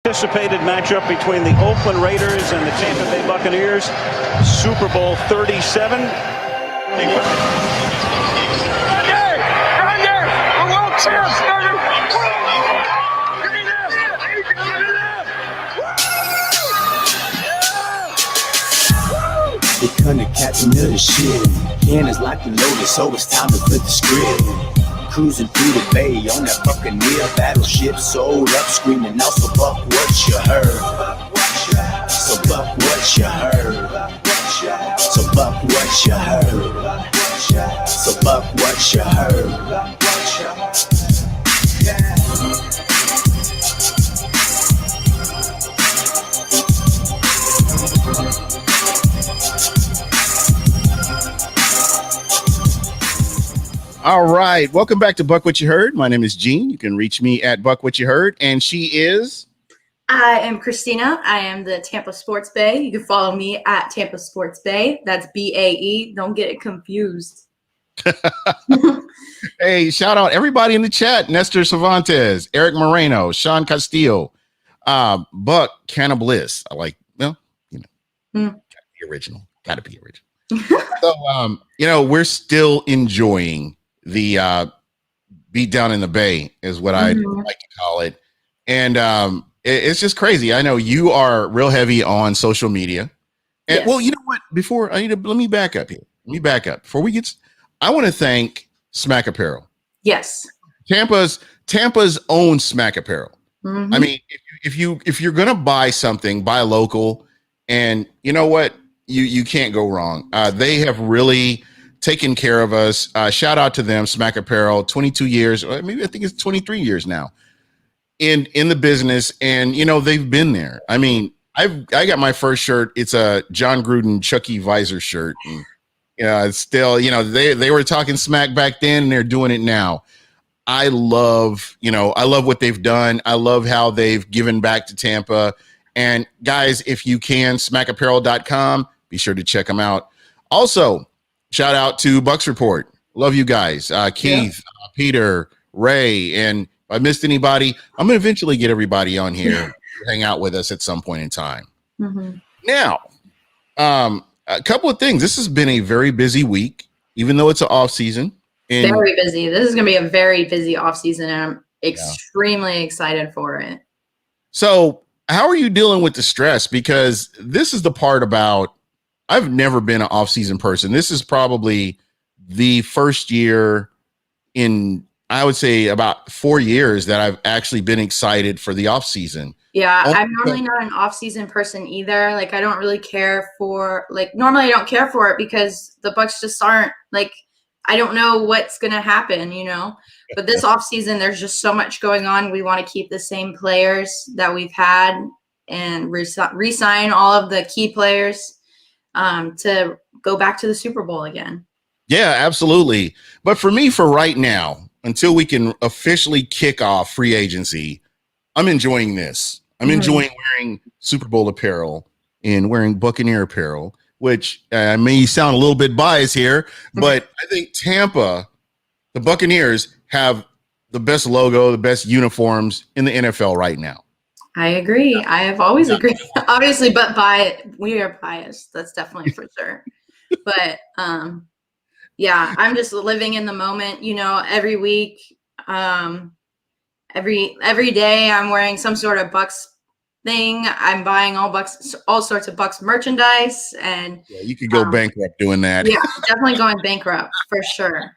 Anticipated matchup between the Oakland Raiders and the Tampa Bay Buccaneers. Super Bowl 37. They couldn't catch another shit. Cannons like the loaded, so it's time to flip the script. Cruising through the bay on that Buccaneer battleship, sold up, screaming out, so Buck, what you heard? So Buck, what you heard? So Buck, what you heard? So Buck, what you heard? All right. Welcome back to Buck What You Heard. My name is Gene. You can reach me at Buck What You Heard. And she is? I am Christina. I am the Tampa Sports Bay. You can follow me at Tampa Sports Bay. That's BAE. Don't get it confused. Hey, shout out everybody in the chat. Nestor Cervantes, Eric Moreno, Sean Castillo, Buck Cannabliss. I like, well, you know, gotta be original. Gotta be original. So, we're still enjoying the beat down in the Bay is what I like to call it. And it's just crazy. I know you are real heavy on social media. And well, you know what? Before let me back up here. Let me back up. Before we get, I want to thank Smack Apparel. Yes. Tampa's own Smack Apparel. I mean, if you're gonna buy something, buy local, and you know what? You can't go wrong. They have really taken care of us. Shout out to them, Smack Apparel, 22 years, or maybe I think it's 23 years now in the business. And, they've been there. I mean, I got my first shirt. It's a John Gruden Chucky visor shirt. And, it's still, they were talking smack back then and they're doing it now. I love what they've done. I love how they've given back to Tampa. And guys, if you can, smackapparel.com, be sure to check them out. Also, shout out to Bucs Report. Love you guys. Keith, Peter, Ray. And if I missed anybody, I'm going to eventually get everybody on here to hang out with us at some point in time. Now, a couple of things. This has been a very busy week, even though it's an off season. Very busy. This is going to be a very busy off season, and I'm extremely excited for it. So how are you dealing with the stress? Because this is the part about, I've never been an off-season person. This is probably the first year in, I would say, about 4 years that I've actually been excited for the off-season. Yeah, I'm normally not an off-season person either. Like, I don't really care for, normally I don't care for it because the Bucs just aren't, I don't know what's going to happen, But this off-season, there's just so much going on. We want to keep the same players that we've had and re-sign all of the key players to go back to the Super Bowl again. Yeah, absolutely. But for me, for right now, until we can officially kick off free agency, I'm enjoying this. I'm enjoying wearing Super Bowl apparel and wearing Buccaneer apparel, which may sound a little bit biased here, but I think Tampa, the Buccaneers, have the best logo, the best uniforms in the NFL right now. I agree. I have always agreed, obviously, but we are biased. That's definitely for sure. But yeah, I'm just living in the moment, every week, every day I'm wearing some sort of Bucs thing. I'm buying all sorts of Bucs merchandise, and you could go bankrupt doing that. Yeah, definitely going bankrupt for sure.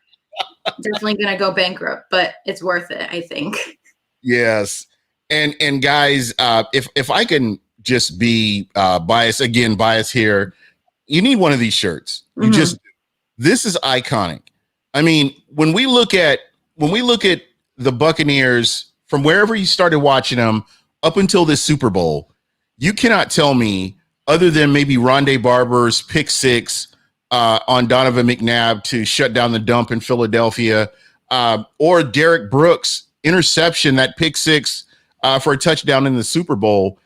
Definitely gonna go bankrupt, but it's worth it, I think. Yes. And guys, if I can just be biased here, you need one of these shirts. This is iconic. I mean, when we look at the Buccaneers from wherever you started watching them up until this Super Bowl, you cannot tell me, other than maybe Rondé Barber's pick six on Donovan McNabb to shut down the dump in Philadelphia, or Derek Brooks' interception, that pick six for a touchdown in the Super Bowl.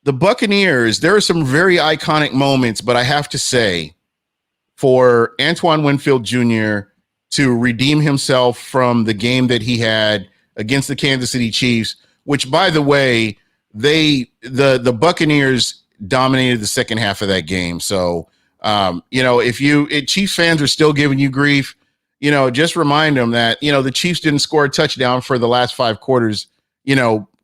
The Buccaneers, there are some very iconic moments, but I have to say, for Antoine Winfield Jr. to redeem himself from the game that he had against the Kansas City Chiefs, which, by the way, the Buccaneers dominated the second half of that game. So, if Chiefs fans are still giving you grief, just remind them that, the Chiefs didn't score a touchdown for the last 5 quarters,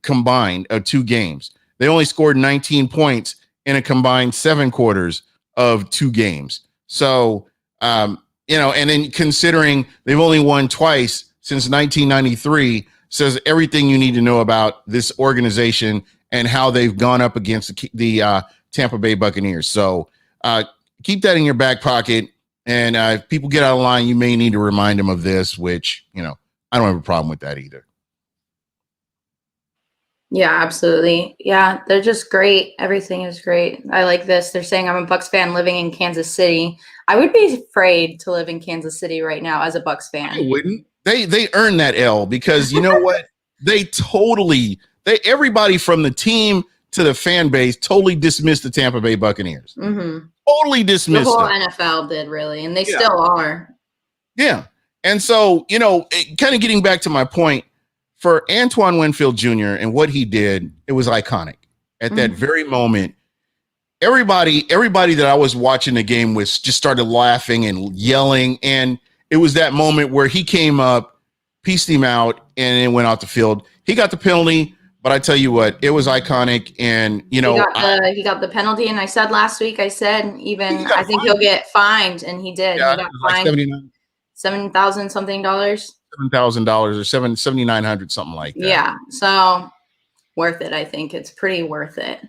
combined of 2 games. They only scored 19 points in a combined 7 quarters of 2 games. So, and then considering they've only won twice since 1993, says everything you need to know about this organization and how they've gone up against the Tampa Bay Buccaneers. So keep that in your back pocket. And if people get out of line, you may need to remind them of this, which, I don't have a problem with that either. Yeah, absolutely. Yeah, they're just great. Everything is great. I like this. They're saying I'm a Bucs fan living in Kansas City. I would be afraid to live in Kansas City right now as a Bucs fan. I wouldn't. They earned that L because you know what? Everybody from the team to the fan base totally dismissed the Tampa Bay Buccaneers. Mm-hmm. Totally dismissed the whole them. NFL did, really, and they still are. Yeah. And so, kind of getting back to my point, for Antoine Winfield Jr. and what he did, it was iconic. At that very moment, everybody that I was watching the game with just started laughing and yelling. And it was that moment where he came up, pieced him out, and then went out the field. He got the penalty, but I tell you what, it was iconic. And, he got the penalty. And I said last week, I think he'll get fined. And he did. Yeah, he got fined $7,000 something dollars. $7,000 or $7,900, something like that. Yeah. So worth it. I think it's pretty worth it.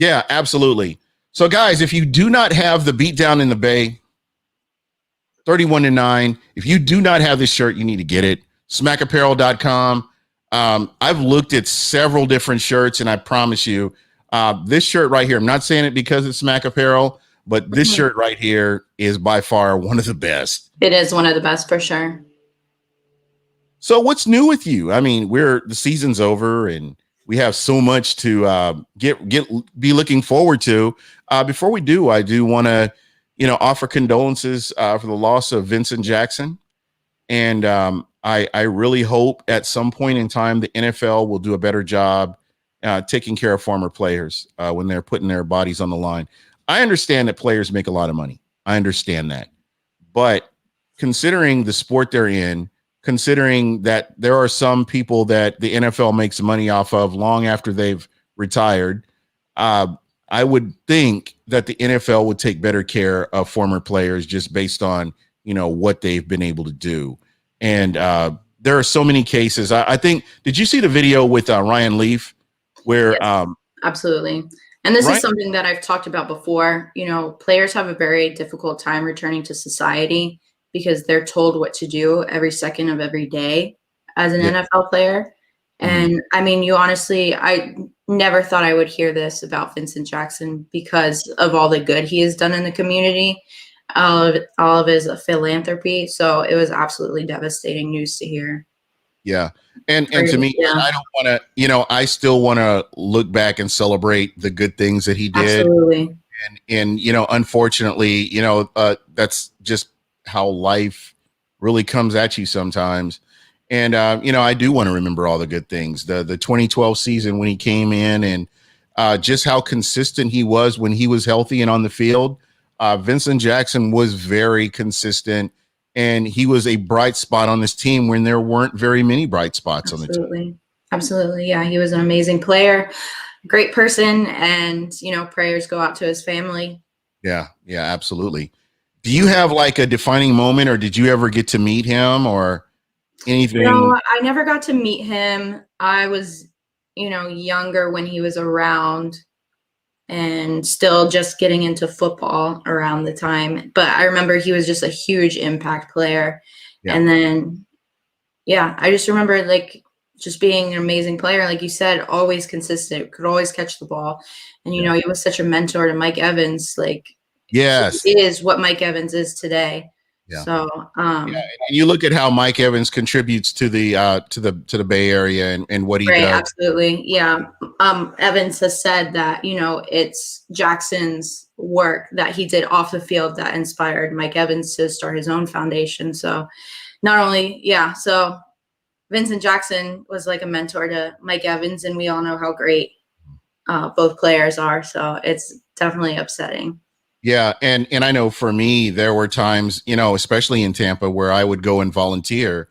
Yeah, absolutely. So guys, if you do not have the beatdown in the Bay, 31-9, if you do not have this shirt, you need to get it. Smackapparel.com. I've looked at several different shirts, and I promise you, this shirt right here, I'm not saying it because it's Smack Apparel, but this shirt right here is by far one of the best. It is one of the best for sure. So what's new with you? I mean, the season's over and we have so much to be looking forward to. Before we do, I do want to, offer condolences for the loss of Vincent Jackson. And I really hope at some point in time the NFL will do a better job taking care of former players when they're putting their bodies on the line. I understand that players make a lot of money. I understand that. But considering the sport they're in, considering that there are some people that the NFL makes money off of long after they've retired, I would think that the NFL would take better care of former players just based on, what they've been able to do. And there are so many cases. I think, did you see the video with Ryan Leaf where? Yes, absolutely. And this is something that I've talked about before. Players have a very difficult time returning to society because they're told what to do every second of every day as an NFL player. And I mean, I never thought I would hear this about Vincent Jackson because of all the good he has done in the community, all of his philanthropy. So it was absolutely devastating news to hear. Yeah. And to me, I don't want to, I still want to look back and celebrate the good things that he did. Absolutely. And unfortunately, that's just how life really comes at you sometimes. And, I do want to remember all the good things, the 2012 season when he came in and just how consistent he was when he was healthy and on the field. Vincent Jackson was very consistent, and he was a bright spot on this team when there weren't very many bright spots on the team. Absolutely. Yeah. He was an amazing player, great person. And, prayers go out to his family. Yeah. Yeah, absolutely. Do you have like a defining moment, or did you ever get to meet him or anything? No, I never got to meet him. I was, younger when he was around and still just getting into football around the time. But I remember he was just a huge impact player. Yeah. And then, I just remember just being an amazing player. Like you said, always consistent, could always catch the ball. And, he was such a mentor to Mike Evans. Yes, he is what Mike Evans is today. Yeah. So, and you look at how Mike Evans contributes to the Bay Area and what he does. Absolutely. Yeah. Evans has said that, it's Jackson's work that he did off the field that inspired Mike Evans to start his own foundation. So not only, so Vincent Jackson was like a mentor to Mike Evans, and we all know how great both players are. So it's definitely upsetting. Yeah, and I know for me, there were times, especially in Tampa, where I would go and volunteer,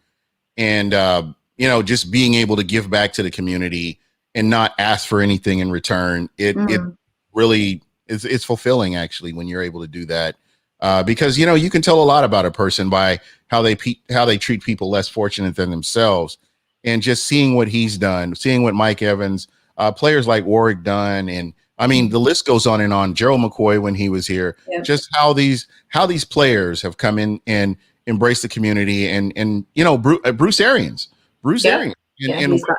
and just being able to give back to the community and not ask for anything in return. It really is, it's fulfilling, actually, when you're able to do that, because you can tell a lot about a person by how they treat people less fortunate than themselves, and just seeing what he's done, seeing what Mike Evans, players like Warwick Dunn, and I mean, the list goes on and on. Gerald McCoy, when he was here, just how these players have come in and embraced the community, and Bruce Arians, and what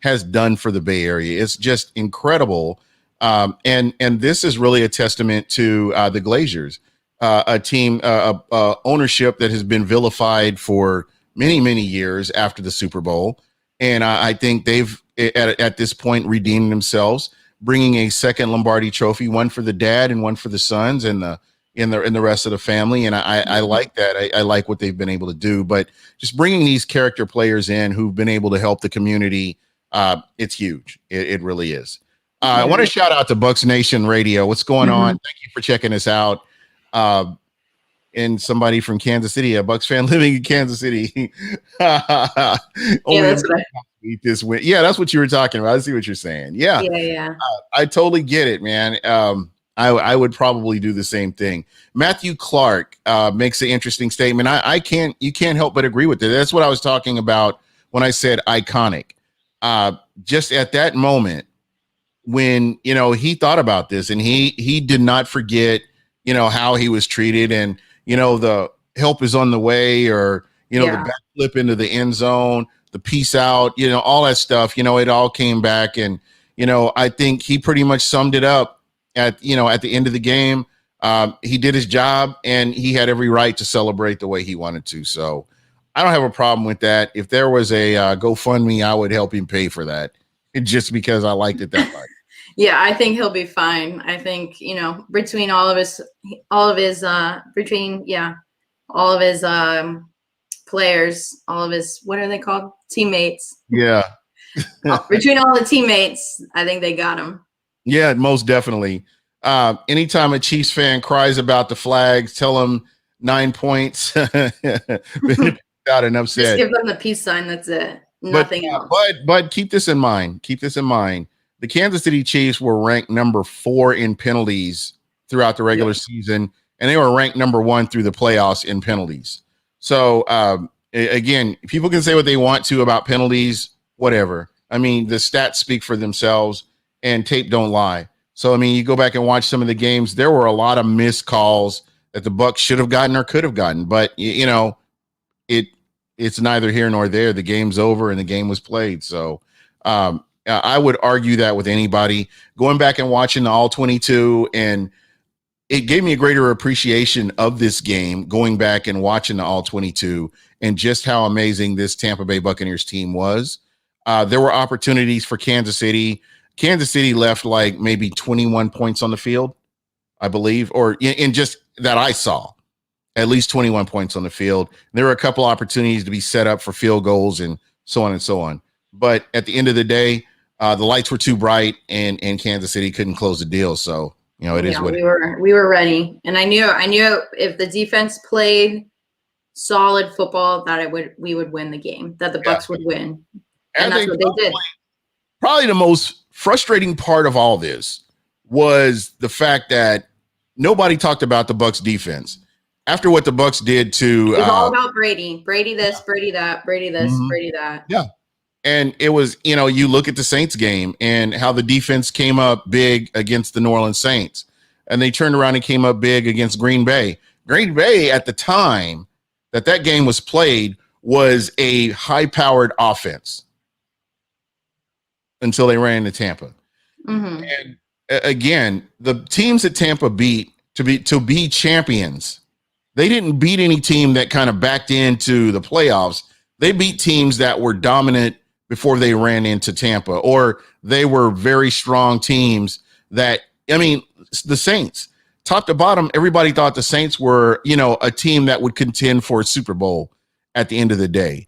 has done for the Bay Area. It's just incredible. And this is really a testament to the Glaziers, a team, ownership that has been vilified for many, many years after the Super Bowl. And I think they've at this point redeemed themselves, bringing a second Lombardi trophy, one for the dad and one for the sons and the rest of the family. And I like that. I like what they've been able to do, but just bringing these character players in who've been able to help the community. It's huge. It really is. I want to shout out to Bucs Nation Radio. What's going on? Thank you for checking us out. And somebody from Kansas City, a Bucs fan living in Kansas City. That's right. This win. Yeah, that's what you were talking about. I see what you're saying. Yeah. I totally get it, man. I would probably do the same thing. Matthew Clark makes an interesting statement. You can't help but agree with it. That's what I was talking about when I said iconic. Just at that moment when, he thought about this, and he did not forget, how he was treated, and, the help is on the way, or, the backflip into the end zone, the peace out, all that stuff, it all came back. And, I think he pretty much summed it up at the end of the game. He did his job, and he had every right to celebrate the way he wanted to. So I don't have a problem with that. If there was a GoFundMe, I would help him pay for that, just because I liked it that much. Yeah, I think he'll be fine. I think, between all of his players, all of his, what are they called? Teammates. Yeah. Between all the teammates, I think they got him. Yeah, most definitely. Anytime a Chiefs fan cries about the flags, tell them 9 points. Out and upset. Just give them the peace sign. That's it. Nothing else. But keep this in mind. The Kansas City Chiefs were ranked number 4 in penalties throughout the regular season, and they were ranked number 1 through the playoffs in penalties. So, again, people can say what they want to about penalties, whatever. I mean, the stats speak for themselves, and tape don't lie. So, I mean, you go back and watch some of the games, there were a lot of missed calls that the Bucs should have gotten or could have gotten. But, it's neither here nor there. The game's over, and the game was played. So, I would argue that with anybody. Going back and watching the All 22, and it gave me a greater appreciation of this game, going back and watching the All 22, and just how amazing this Tampa Bay Buccaneers team was. There were opportunities for Kansas City. Kansas City left like maybe 21 points on the field, I believe, or in just that I saw, at least 21 points on the field. There were a couple opportunities to be set up for field goals and so on and so on. But at the end of the day, the lights were too bright, and Kansas City couldn't close the deal. So, it is what we were ready. And I knew if the defense played solid football, that we would win the game, that the Bucs would win. And that's what they did. Probably the most frustrating part of all this was the fact that nobody talked about the Bucs defense. After what the Bucs did to it was all about Brady this, Brady that, Brady this, Brady that. Yeah. And it was, you look at the Saints game and how the defense came up big against the New Orleans Saints, and they turned around and came up big against Green Bay. Green Bay at the time that game was played was a high-powered offense until they ran into Tampa. And again, the teams that Tampa beat to be champions, they didn't beat any team that kind of backed into the playoffs. They beat teams that were dominant before they ran into Tampa, or they were very strong teams that, the Saints, top to bottom, everybody thought the Saints were, a team that would contend for a Super Bowl at the end of the day.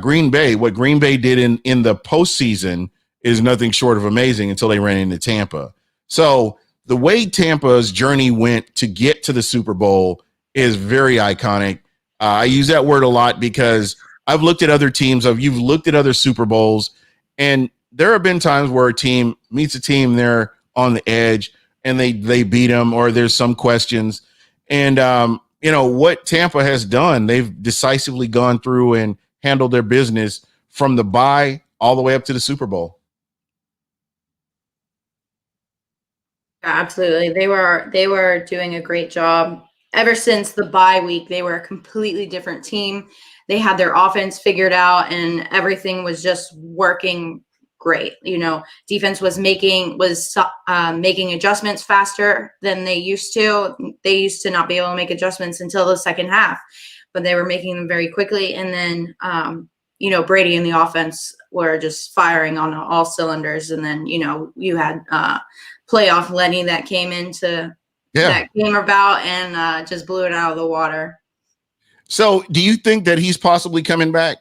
Green Bay, what Green Bay did in the postseason is nothing short of amazing until they ran into Tampa. So the way Tampa's journey went to get to the Super Bowl is very iconic. I use that word a lot because I've looked at other teams. You've looked at other Super Bowls, and there have been times where a team meets a team, they're on the edge, and they beat them, or there's some questions. And what Tampa has done, they've decisively gone through and handled their business from the bye all the way up to the Super Bowl. Absolutely. They were doing a great job. Ever since the bye week, they were a completely different team. They had their offense figured out and everything was just working great. Defense was making adjustments faster than they used to. They used to not be able to make adjustments until the second half, but they were making them very quickly. And then, Brady and the offense were just firing on all cylinders. And then, you had playoff Lenny that came into that came about and just blew it out of the water. So do you think that he's possibly coming back?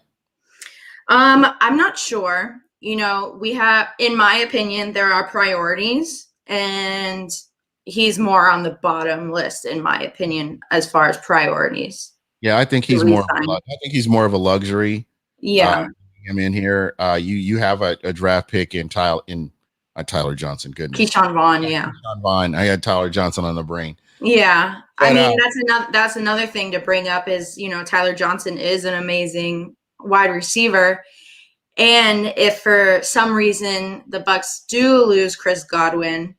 I'm not sure. We have, in my opinion, there are priorities, and he's more on the bottom list, in my opinion, as far as priorities. Yeah, I think he's more of a luxury. Yeah. I'm in here. You have a draft pick in Tyler Johnson. Goodness. Keyshawn Vaughn. Yeah. Keyshawn Vaughn. I had Tyler Johnson on the brain. Yeah. But, that's another thing to bring up is, Tyler Johnson is an amazing wide receiver. And if for some reason the Bucs do lose Chris Godwin,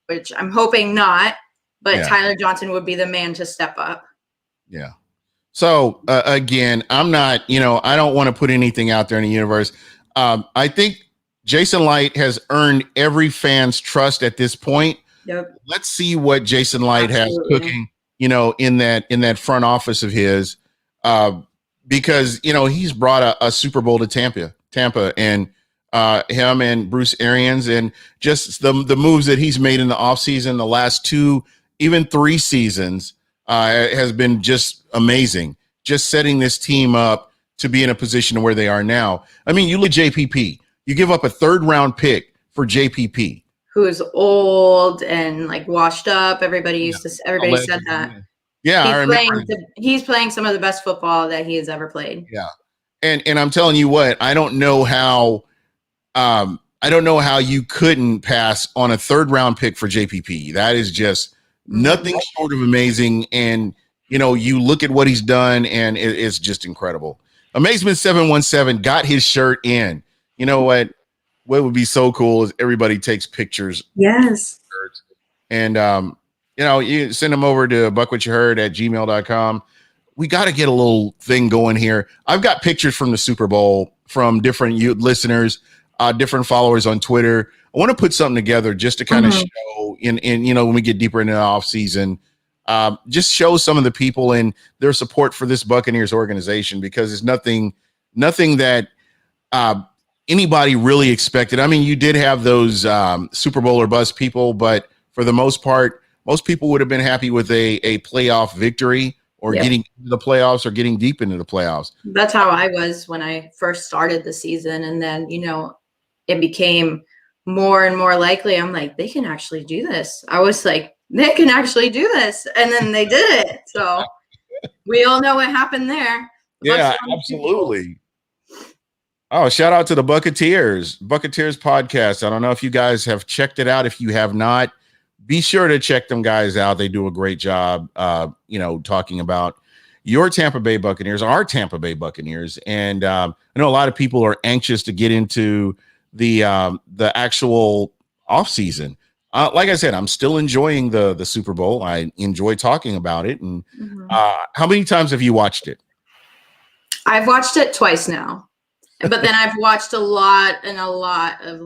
which I'm hoping not, but Tyler Johnson would be the man to step up. Yeah. So again, I'm not, I don't want to put anything out there in the universe. I think Jason Light has earned every fan's trust at this point. Yep. Let's see what Jason Light has cooking, in that front office of his, because he's brought a Super Bowl to Tampa, and him and Bruce Arians, and just the moves that he's made in the offseason, the last 2, even 3 seasons, has been just amazing. Just setting this team up to be in a position where they are now. I mean, you look at JPP. You give up a 3rd round pick for JPP, who's old and washed up. Everybody said that. Yeah, I remember. He's playing some of the best football that he has ever played. Yeah. And I'm telling you what, I don't know how you couldn't pass on a 3rd round pick for JPP. That is just nothing short of amazing. And, you look at what he's done and it's just incredible. Amazement 717 got his shirt in. You know what would be so cool is everybody takes pictures. Yes. And, you send them over to BucWhatYaHeard at gmail.com. We got to get a little thing going here. I've got pictures from the Super Bowl from different listeners, different followers on Twitter. I want to put something together just to kind of show in when we get deeper into the off season, just show some of the people and their support for this Buccaneers organization, because it's nothing that anybody really expected. I mean, you did have those Super Bowl or bust people, but for the most part, most people would have been happy with a playoff victory, or getting into the playoffs, or getting deep into the playoffs. That's how I was when I first started the season. And then, it became more and more likely. I'm like, they can actually do this. I was like, they can actually do this. And then they did it. So we all know what happened there. Yeah, absolutely. Oh, shout out to the Buccaneers podcast. I don't know if you guys have checked it out. If you have not, be sure to check them guys out. They do a great job, talking about your Tampa Bay Buccaneers, our Tampa Bay Buccaneers. And I know a lot of people are anxious to get into the actual offseason. Like I said, I'm still enjoying the Super Bowl. I enjoy talking about it. And how many times have you watched it? I've watched it twice now. But then I've watched a lot of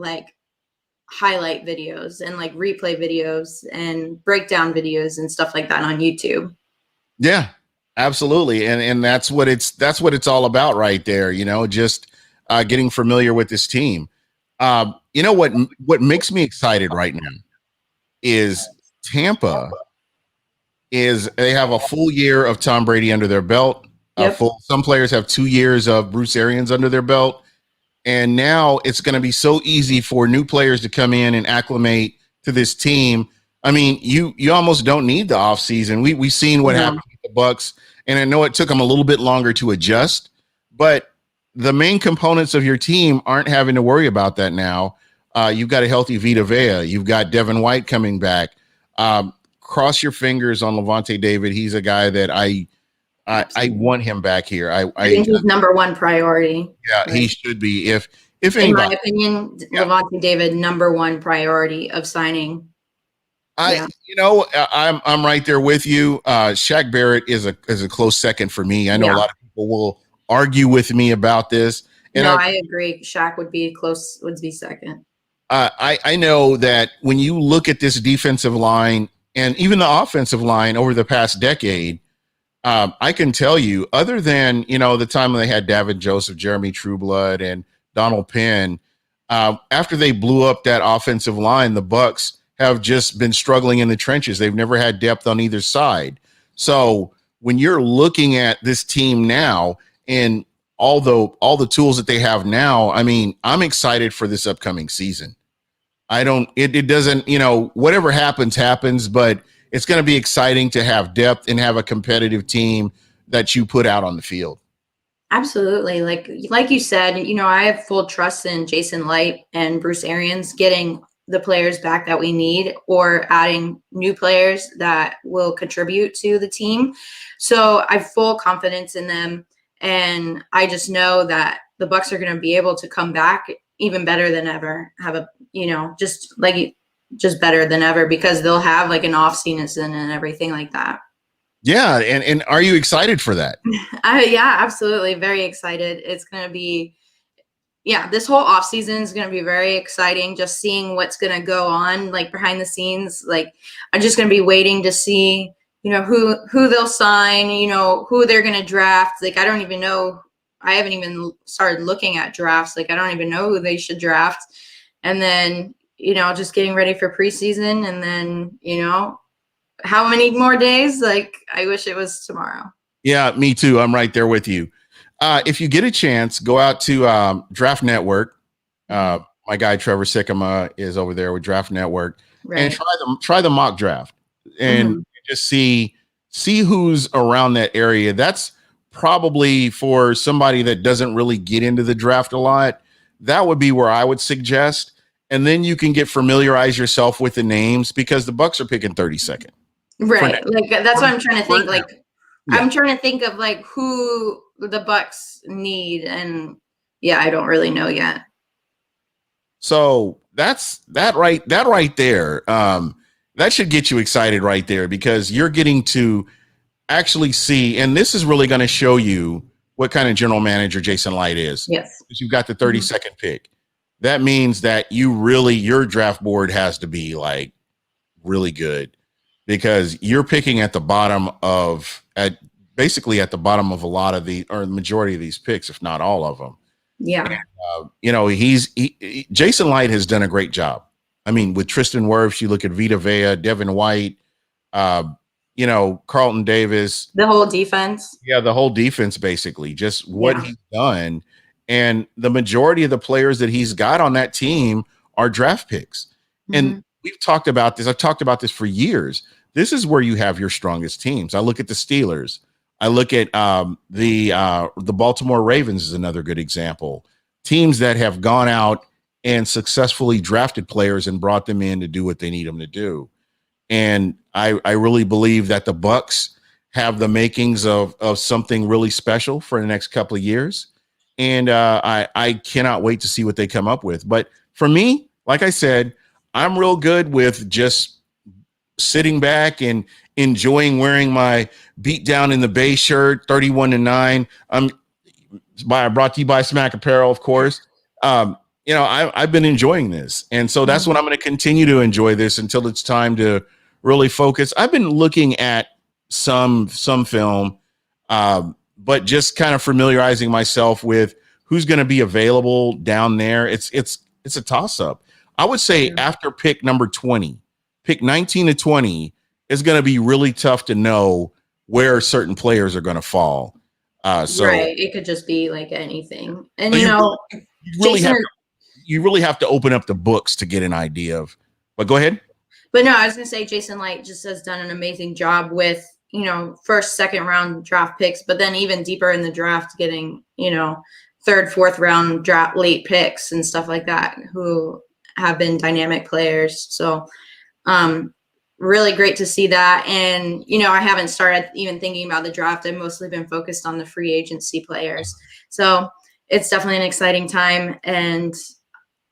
highlight videos and replay videos and breakdown videos and stuff like that on YouTube. Yeah, absolutely. And that's what it's all about right there. Just getting familiar with this team. What makes me excited right now is Tampa they have a full year of Tom Brady under their belt. Some players have 2 years of Bruce Arians under their belt. And now it's going to be so easy for new players to come in and acclimate to this team. I mean, you almost don't need the offseason. We've seen what happened with the Bucs, and I know it took them a little bit longer to adjust, but the main components of your team aren't having to worry about that now. You've got a healthy Vita Vea. You've got Devin White coming back. Cross your fingers on Levante David. He's a guy that I want him back here. I think he's number one priority. Yeah, right? He should be. If anybody, in my opinion, Levante David, number one priority of signing. I'm right there with you. Shaq Barrett is a close second for me. I know a lot of people will argue with me about this. And I agree. Shaq would be second. I know that when you look at this defensive line and even the offensive line over the past decade, I can tell you, other than, the time when they had David Joseph, Jeremy Trueblood, and Donald Penn, after they blew up that offensive line, the Bucs have just been struggling in the trenches. They've never had depth on either side. So when you're looking at this team now and all the tools that they have now, I mean, I'm excited for this upcoming season. It doesn't, whatever happens, but it's going to be exciting to have depth and have a competitive team that you put out on the field. Absolutely. Like you said, I have full trust in Jason Light and Bruce Arians getting the players back that we need or adding new players that will contribute to the team. So I have full confidence in them. And I just know that the Bucs are going to be able to come back even better than ever, just better than ever, because they'll have like an off season and everything like that. Yeah. And are you excited for that? Yeah, absolutely. Very excited. It's going to be, this whole off season is going to be very exciting. Just seeing what's going to go on, like behind the scenes. Like, I'm just going to be waiting to see, who they'll sign, who they're going to draft. Like, I don't even know. I haven't even started looking at drafts. Like, I don't even know who they should draft. And then, just getting ready for preseason. And then, how many more days? Like, I wish it was tomorrow. Yeah, me too. I'm right there with you. If you get a chance, go out to Draft Network. My guy Trevor Sycamore is over there with Draft Network, and try the mock draft and just see who's around that area. That's probably for somebody that doesn't really get into the draft a lot. That would be where I would suggest, and then you can familiarize yourself with the names, because the Bucs are picking 32nd. Right, like that's what I'm trying to think. Like, I'm trying to think of like who the Bucs need, and I don't really know yet. So that right there. That should get you excited right there, because you're getting to actually see, and this is really going to show you what kind of general manager Jason Light is. Yes, because you've got the 32nd pick. That means that your draft board has to be like really good, because you're picking at the bottom of basically at the bottom of a lot of the majority of these picks, if not all of them. Yeah. And, Jason Light has done a great job. I mean, with Tristan Wirfs, you look at Vita Vea, Devin White, Carlton Davis. The whole defense. Yeah, the whole defense, basically, just what he's done. And the majority of the players that he's got on that team are draft picks. And we've talked about this. I've talked about this for years. This is where you have your strongest teams. I look at the Steelers. I look at the Baltimore Ravens is another good example. Teams that have gone out and successfully drafted players and brought them in to do what they need them to do. And I really believe that the Bucs have the makings of something really special for the next couple of years. And I cannot wait to see what they come up with. But for me, like I said, I'm real good with just sitting back and enjoying wearing my beat down in the Bay shirt, 31-9. Brought to you by Smack Apparel, of course. I've been enjoying this. And so that's when I'm going to continue to enjoy this until it's time to really focus. I've been looking at some film, but just kind of familiarizing myself with who's going to be available down there. It's a toss up. I would say after pick number 20, pick 19 to 20 is going to be really tough to know where certain players are going to fall. Right. It could just be like anything. And Jason, you really have to open up the books to get an idea of. But go ahead. But no, I was gonna say Jason Light just has done an amazing job with, first, second round draft picks, but then even deeper in the draft, getting, third, fourth round draft late picks and stuff like that, who have been dynamic players. So really great to see that. And, I haven't started even thinking about the draft. I've mostly been focused on the free agency players. So it's definitely an exciting time. And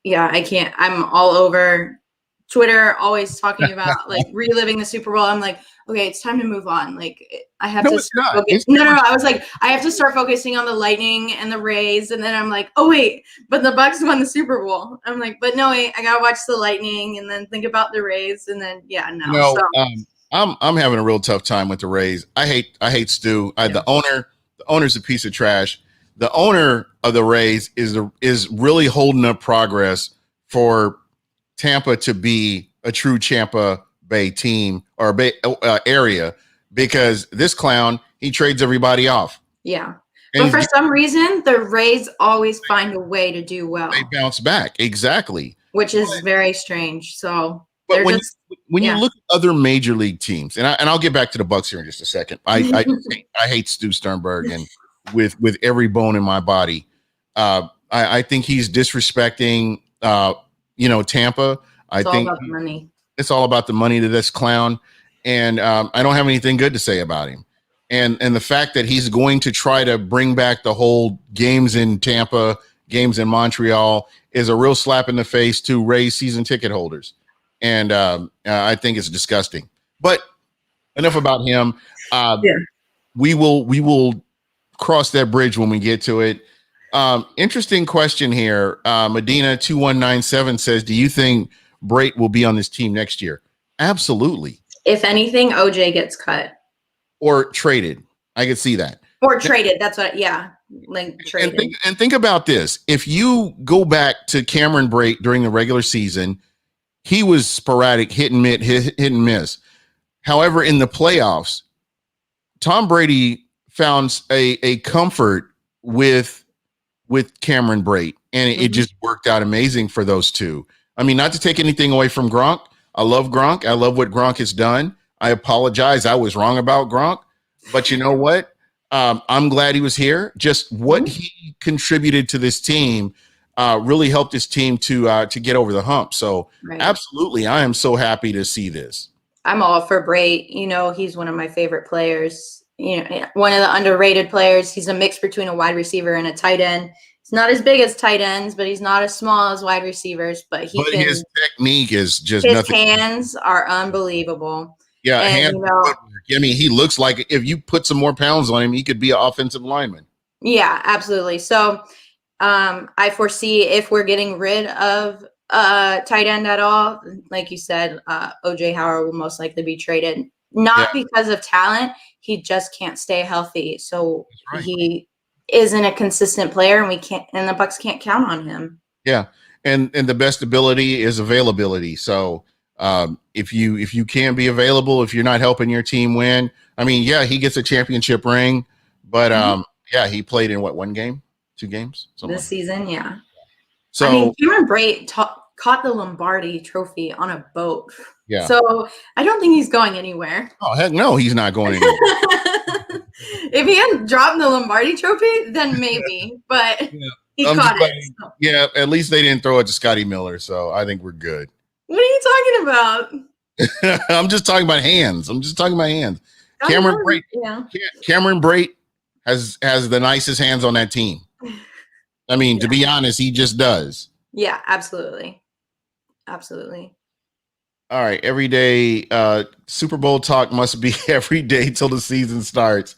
yeah, I'm all over Twitter, always talking about like reliving the Super Bowl. I'm like, okay, it's time to move on. Like I have to start focus. No. I was like, I have to start focusing on the Lightning and the Rays. And then I'm like, oh wait, but the Bucs won the Super Bowl. I'm like, but no, wait, I gotta watch the Lightning and then think about the Rays. And then I'm having a real tough time with the Rays. I hate Stu. The owner's a piece of trash. The owner of the Rays is really holding up progress for Tampa to be a true Tampa Bay team or Bay area, because this clown, he trades everybody off. Yeah. But for some reason, the Rays always find a way to do well. They bounce back. Exactly. Which is very strange. So but when you look at other major league teams, and I'll get back to the Bucs here in just a second. I hate Stu Sternberg and with every bone in my body. I think he's disrespecting Tampa. It's all about the money. It's all about the money to this clown. And I don't have anything good to say about him. And the fact that he's going to try to bring back the whole games in Tampa, games in Montreal is a real slap in the face to Rays season ticket holders. And I think it's disgusting. But enough about him. We will cross that bridge when we get to it. Interesting question here. Medina 2197 says, do you think Breit will be on this team next year? Absolutely. If anything, OJ gets cut. Or traded. I could see that. Or traded. That's what, traded. And think about this. If you go back to Cameron Breit during the regular season, he was sporadic, hit and miss. However, in the playoffs, Tom Brady found a comfort with Cameron Breit, and it just worked out amazing for those two. I mean, not to take anything away from Gronk. I love Gronk. I love what Gronk has done. I apologize. I was wrong about Gronk, but you know what? I'm glad he was here. Just what he contributed to this team really helped this team to get over the hump. So absolutely, I am so happy to see this. I'm all for Breit. He's one of my favorite players. One of the underrated players. He's a mix between a wide receiver and a tight end. He's not as big as tight ends, but he's not as small as wide receivers. But his technique is just nothing. His hands are unbelievable. Yeah, I mean, he looks like if you put some more pounds on him, he could be an offensive lineman. Yeah, absolutely. So I foresee if we're getting rid of tight end at all, like you said, OJ Howard will most likely be traded. Not because of talent, he just can't stay healthy. So he isn't a consistent player, and the Bucs can't count on him. Yeah, and the best ability is availability. So if you can't be available, if you're not helping your team win, I mean, he gets a championship ring, but he played in one game, 2 games this season. Yeah. So I mean, Cameron Breit caught the Lombardi Trophy on a boat. Yeah. So I don't think he's going anywhere. Oh heck no, he's not going anywhere. If he hadn't dropped the Lombardi Trophy, then maybe. But he caught it. So. Yeah, at least they didn't throw it to Scotty Miller, so I think we're good. What are you talking about? I'm just talking about hands. Cameron Breit. Yeah. Cameron Breit has the nicest hands on that team. I mean, to be honest, he just does. Yeah, absolutely. Absolutely. All right. Every day, Super Bowl talk must be every day till the season starts.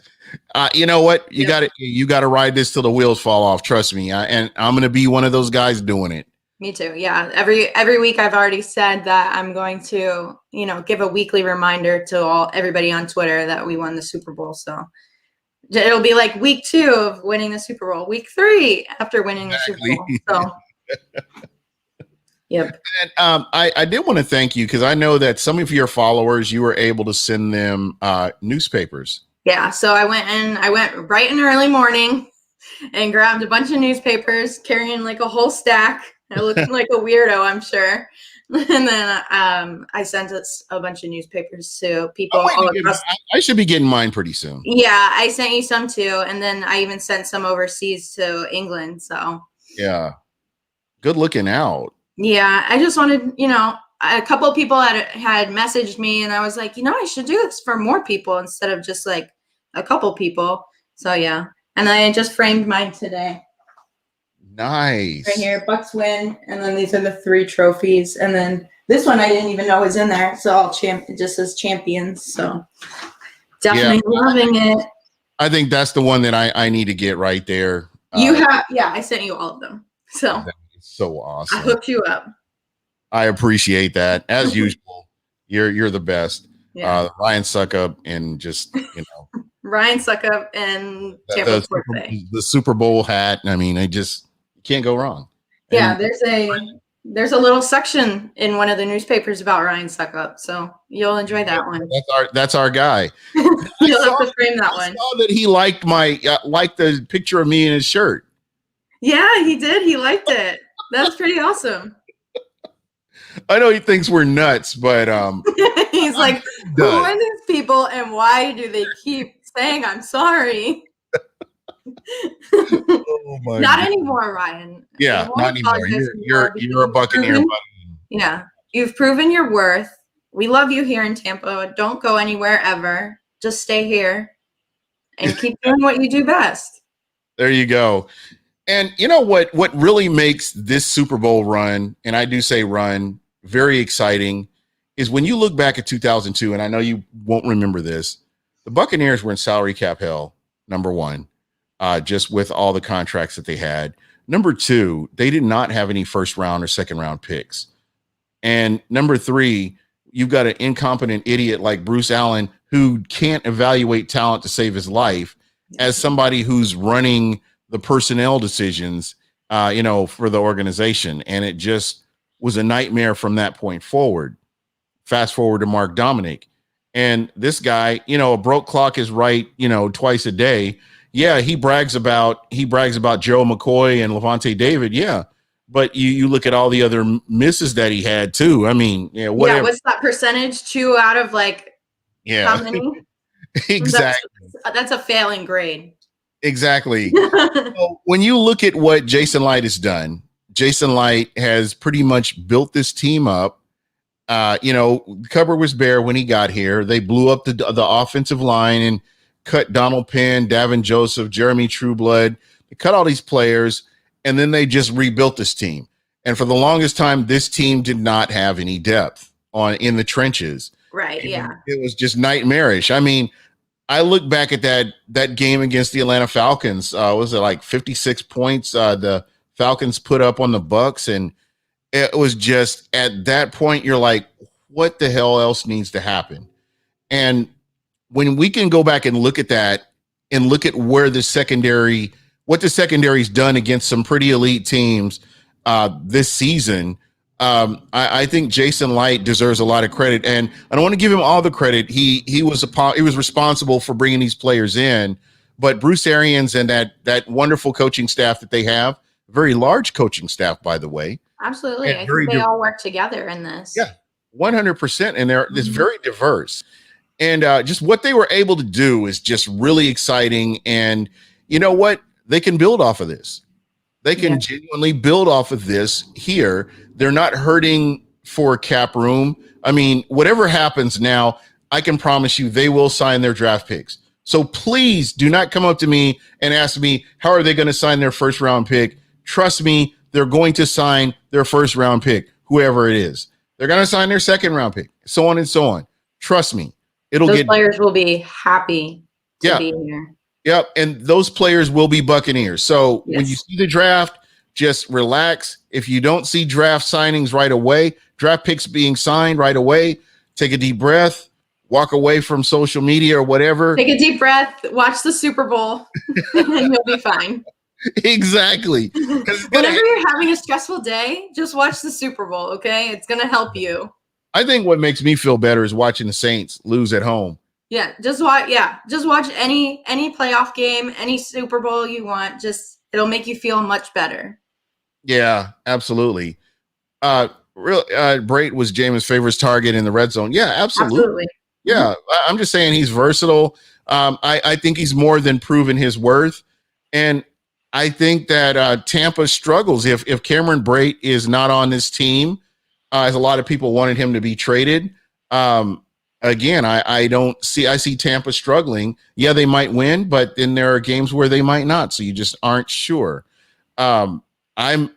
You know what? You got to ride this till the wheels fall off. Trust me. And I'm going to be one of those guys doing it. Me too. Yeah. Every week I've already said that I'm going to, give a weekly reminder to everybody on Twitter that we won the Super Bowl. So it'll be like week 2 of winning the Super Bowl, week 3 after winning the Super Bowl. So, yep. And I did want to thank you because I know that some of your followers, you were able to send them newspapers. Yeah. So I went bright and early morning and grabbed a bunch of newspapers, carrying like a whole stack. I looked like a weirdo, I'm sure. And then I sent us a bunch of newspapers to people all across. I should be getting mine pretty soon. Yeah, I sent you some too, and then I even sent some overseas to England. So yeah, good looking out. Yeah, I just wanted, a couple of people had messaged me, and I was like, I should do this for more people instead of just like a couple people. So yeah, and I just framed mine today. Nice. Right here, Bucs win, and then these are the 3 trophies, and then this one I didn't even know was in there. So it just says champions. So definitely loving it. I think that's the one that I need to get right there. I sent you all of them. So it's so awesome. I hooked you up. I appreciate that. As usual, you're the best. Yeah. Ryan Suckup and just Ryan Suckup and Tampa Bay. The Super Bowl hat. I mean, you can't go wrong. Yeah, there's a little section in one of the newspapers about Ryan Suckup, so you'll enjoy that one. That's our guy. You'll have to frame that one. I saw that he liked liked the picture of me in his shirt. Yeah, he did. He liked it. That's pretty awesome. I know he thinks we're nuts, but he's like, who are these people and why do they keep saying I'm sorry? Oh my not God. Anymore, Ryan. Yeah, not anymore. You're a Buccaneer, buddy. Yeah, you've proven your worth. We love you here in Tampa. Don't go anywhere ever. Just stay here and keep doing what you do best. There you go. And you know what really makes this Super Bowl run, and I do say run, very exciting, is when you look back at 2002, and I know you won't remember this, the Buccaneers were in salary cap hell, number one, just with all the contracts that they had. Number 2, they did not have any first round or second round picks. And number 3, you've got an incompetent idiot like Bruce Allen who can't evaluate talent to save his life as somebody who's running the personnel decisions, for the organization. And it just was a nightmare from that point forward. Fast forward to Mark Dominic. And this guy, a broke clock is right, twice a day. Yeah, he brags about Joe McCoy and Levante David. Yeah. But you look at all the other misses that he had too. I mean, whatever. Yeah, what's that percentage? 2 out of how many? Exactly. That's a failing grade. Exactly. So when you look at what Jason Light has done, Jason Light has pretty much built this team up. The cupboard was bare when he got here. They blew up the offensive line and cut Donald Penn, Davin Joseph, Jeremy Trueblood. They cut all these players, and then they just rebuilt this team. And for the longest time, this team did not have any depth in the trenches. Right, yeah. It was just nightmarish. I mean, I look back at that game against the Atlanta Falcons. Was it like 56 points the Falcons put up on the Bucs? And it was just at that point, you're like, what the hell else needs to happen? And when we can go back and look at that and look at where what the secondary's done against some pretty elite teams this season, I think Jason Light deserves a lot of credit, and I don't want to give him all the credit. He was responsible for bringing these players in, but Bruce Arians and that wonderful coaching staff that they have, a very large coaching staff, by the way. Absolutely, I think they all work together in this. Yeah, 100%, and it's very diverse, and just what they were able to do is just really exciting. And you know what? They can build off of this. They can genuinely build off of this here. They're not hurting for cap room. I mean, whatever happens now, I can promise you they will sign their draft picks. So please do not come up to me and ask me, how are they going to sign their first round pick? Trust me, they're going to sign their first round pick, whoever it is. They're going to sign their second round pick, so on and so on. Trust me. Those players will be happy to be here. Yep, and those players will be Buccaneers. So when you see the draft, just relax. If you don't see draft signings right away, draft picks being signed right away, take a deep breath, walk away from social media or whatever. Take a deep breath, watch the Super Bowl, and you'll be fine. Exactly. Whenever you're having a stressful day, just watch the Super Bowl, okay? It's going to help you. I think what makes me feel better is watching the Saints lose at home. Yeah, just watch. Yeah, just watch any playoff game, any Super Bowl you want. Just it'll make you feel much better. Yeah, absolutely. Breit was Jameis' favorite target in the red zone. Yeah, absolutely. Yeah, I'm just saying he's versatile. I think he's more than proven his worth, and I think that Tampa struggles if Cameron Breit is not on this team, as a lot of people wanted him to be traded. Again, I see Tampa struggling. Yeah, they might win, but then there are games where they might not. So you just aren't sure. I'm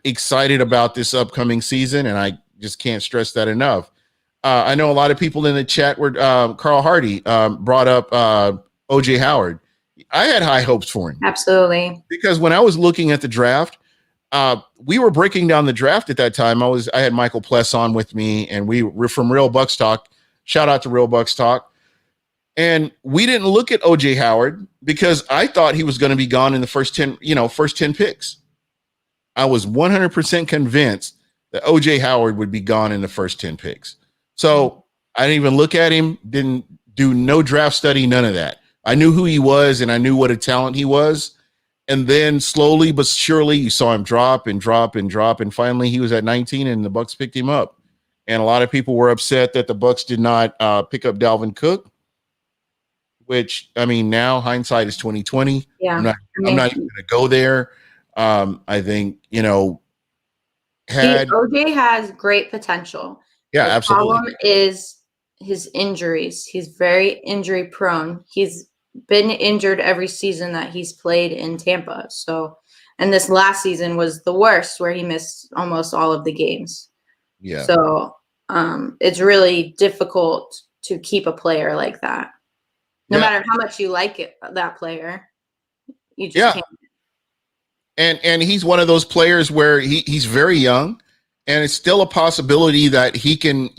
excited about this upcoming season, and I just can't stress that enough. I know a lot of people in the chat were Carl Hardy brought up OJ Howard. I had high hopes for him. Absolutely. Because when I was looking at the draft, we were breaking down the draft at that time. I had Michael Pless on with me, and we were from Real Bucs Talk. Shout out to Real Bucs Talk. And we didn't look at OJ Howard because I thought he was going to be gone in the first 10 picks. I was 100% convinced that OJ Howard would be gone in the first 10 picks. So I didn't even look at him, didn't do no draft study, none of that. I knew who he was and I knew what a talent he was. And then slowly but surely you saw him drop and drop and drop. And finally he was at 19 and the Bucs picked him up. And a lot of people were upset that the Bucs did not pick up Dalvin Cook, which, I mean, now hindsight is 2020. Yeah. I'm not even going to go there. I think, OJ has great potential. Yeah, the absolutely. problem is his injuries. He's very injury prone. He's been injured every season that he's played in Tampa. So, and this last season was the worst, where he missed almost all of the games. Yeah. So it's really difficult to keep a player like that. No matter how much you like that player, you just can't. And he's one of those players where he's very young, and it's still a possibility that he can,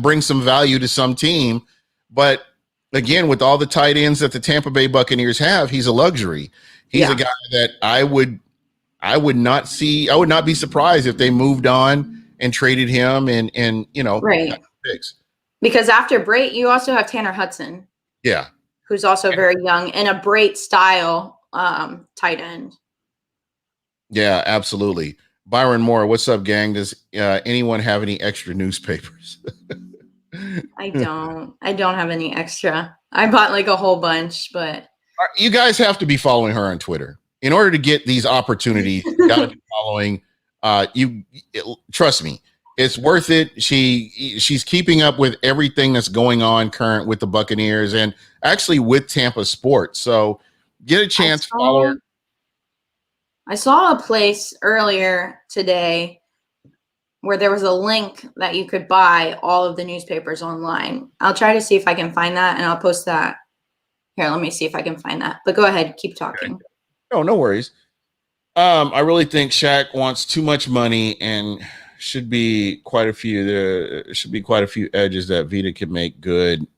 bring some value to some team. But again, with all the tight ends that the Tampa Bay Buccaneers have, he's a luxury. He's a guy that I would not be surprised if they moved on and traded him and right. Picks. Because after Breit, you also have Tanner Hudson. Yeah. Who's also very young and a Breit style tight end. Yeah, absolutely. Byron Moore, what's up, gang? Does anyone have any extra newspapers? I don't have any extra. I bought like a whole bunch, but you guys have to be following her on Twitter in order to get these opportunities. You got to be following. Trust me, it's worth it. She's keeping up with everything that's going on current with the Buccaneers and actually with Tampa sports. So get a chance, follow her. I saw a place earlier today where there was a link that you could buy all of the newspapers online. I'll try to see if I can find that, and I'll post that. Here, let me see if I can find that. But go ahead, keep talking. Okay. No worries. I really think Shaq wants too much money, and should be quite a few. There should be quite a few edges that Vita can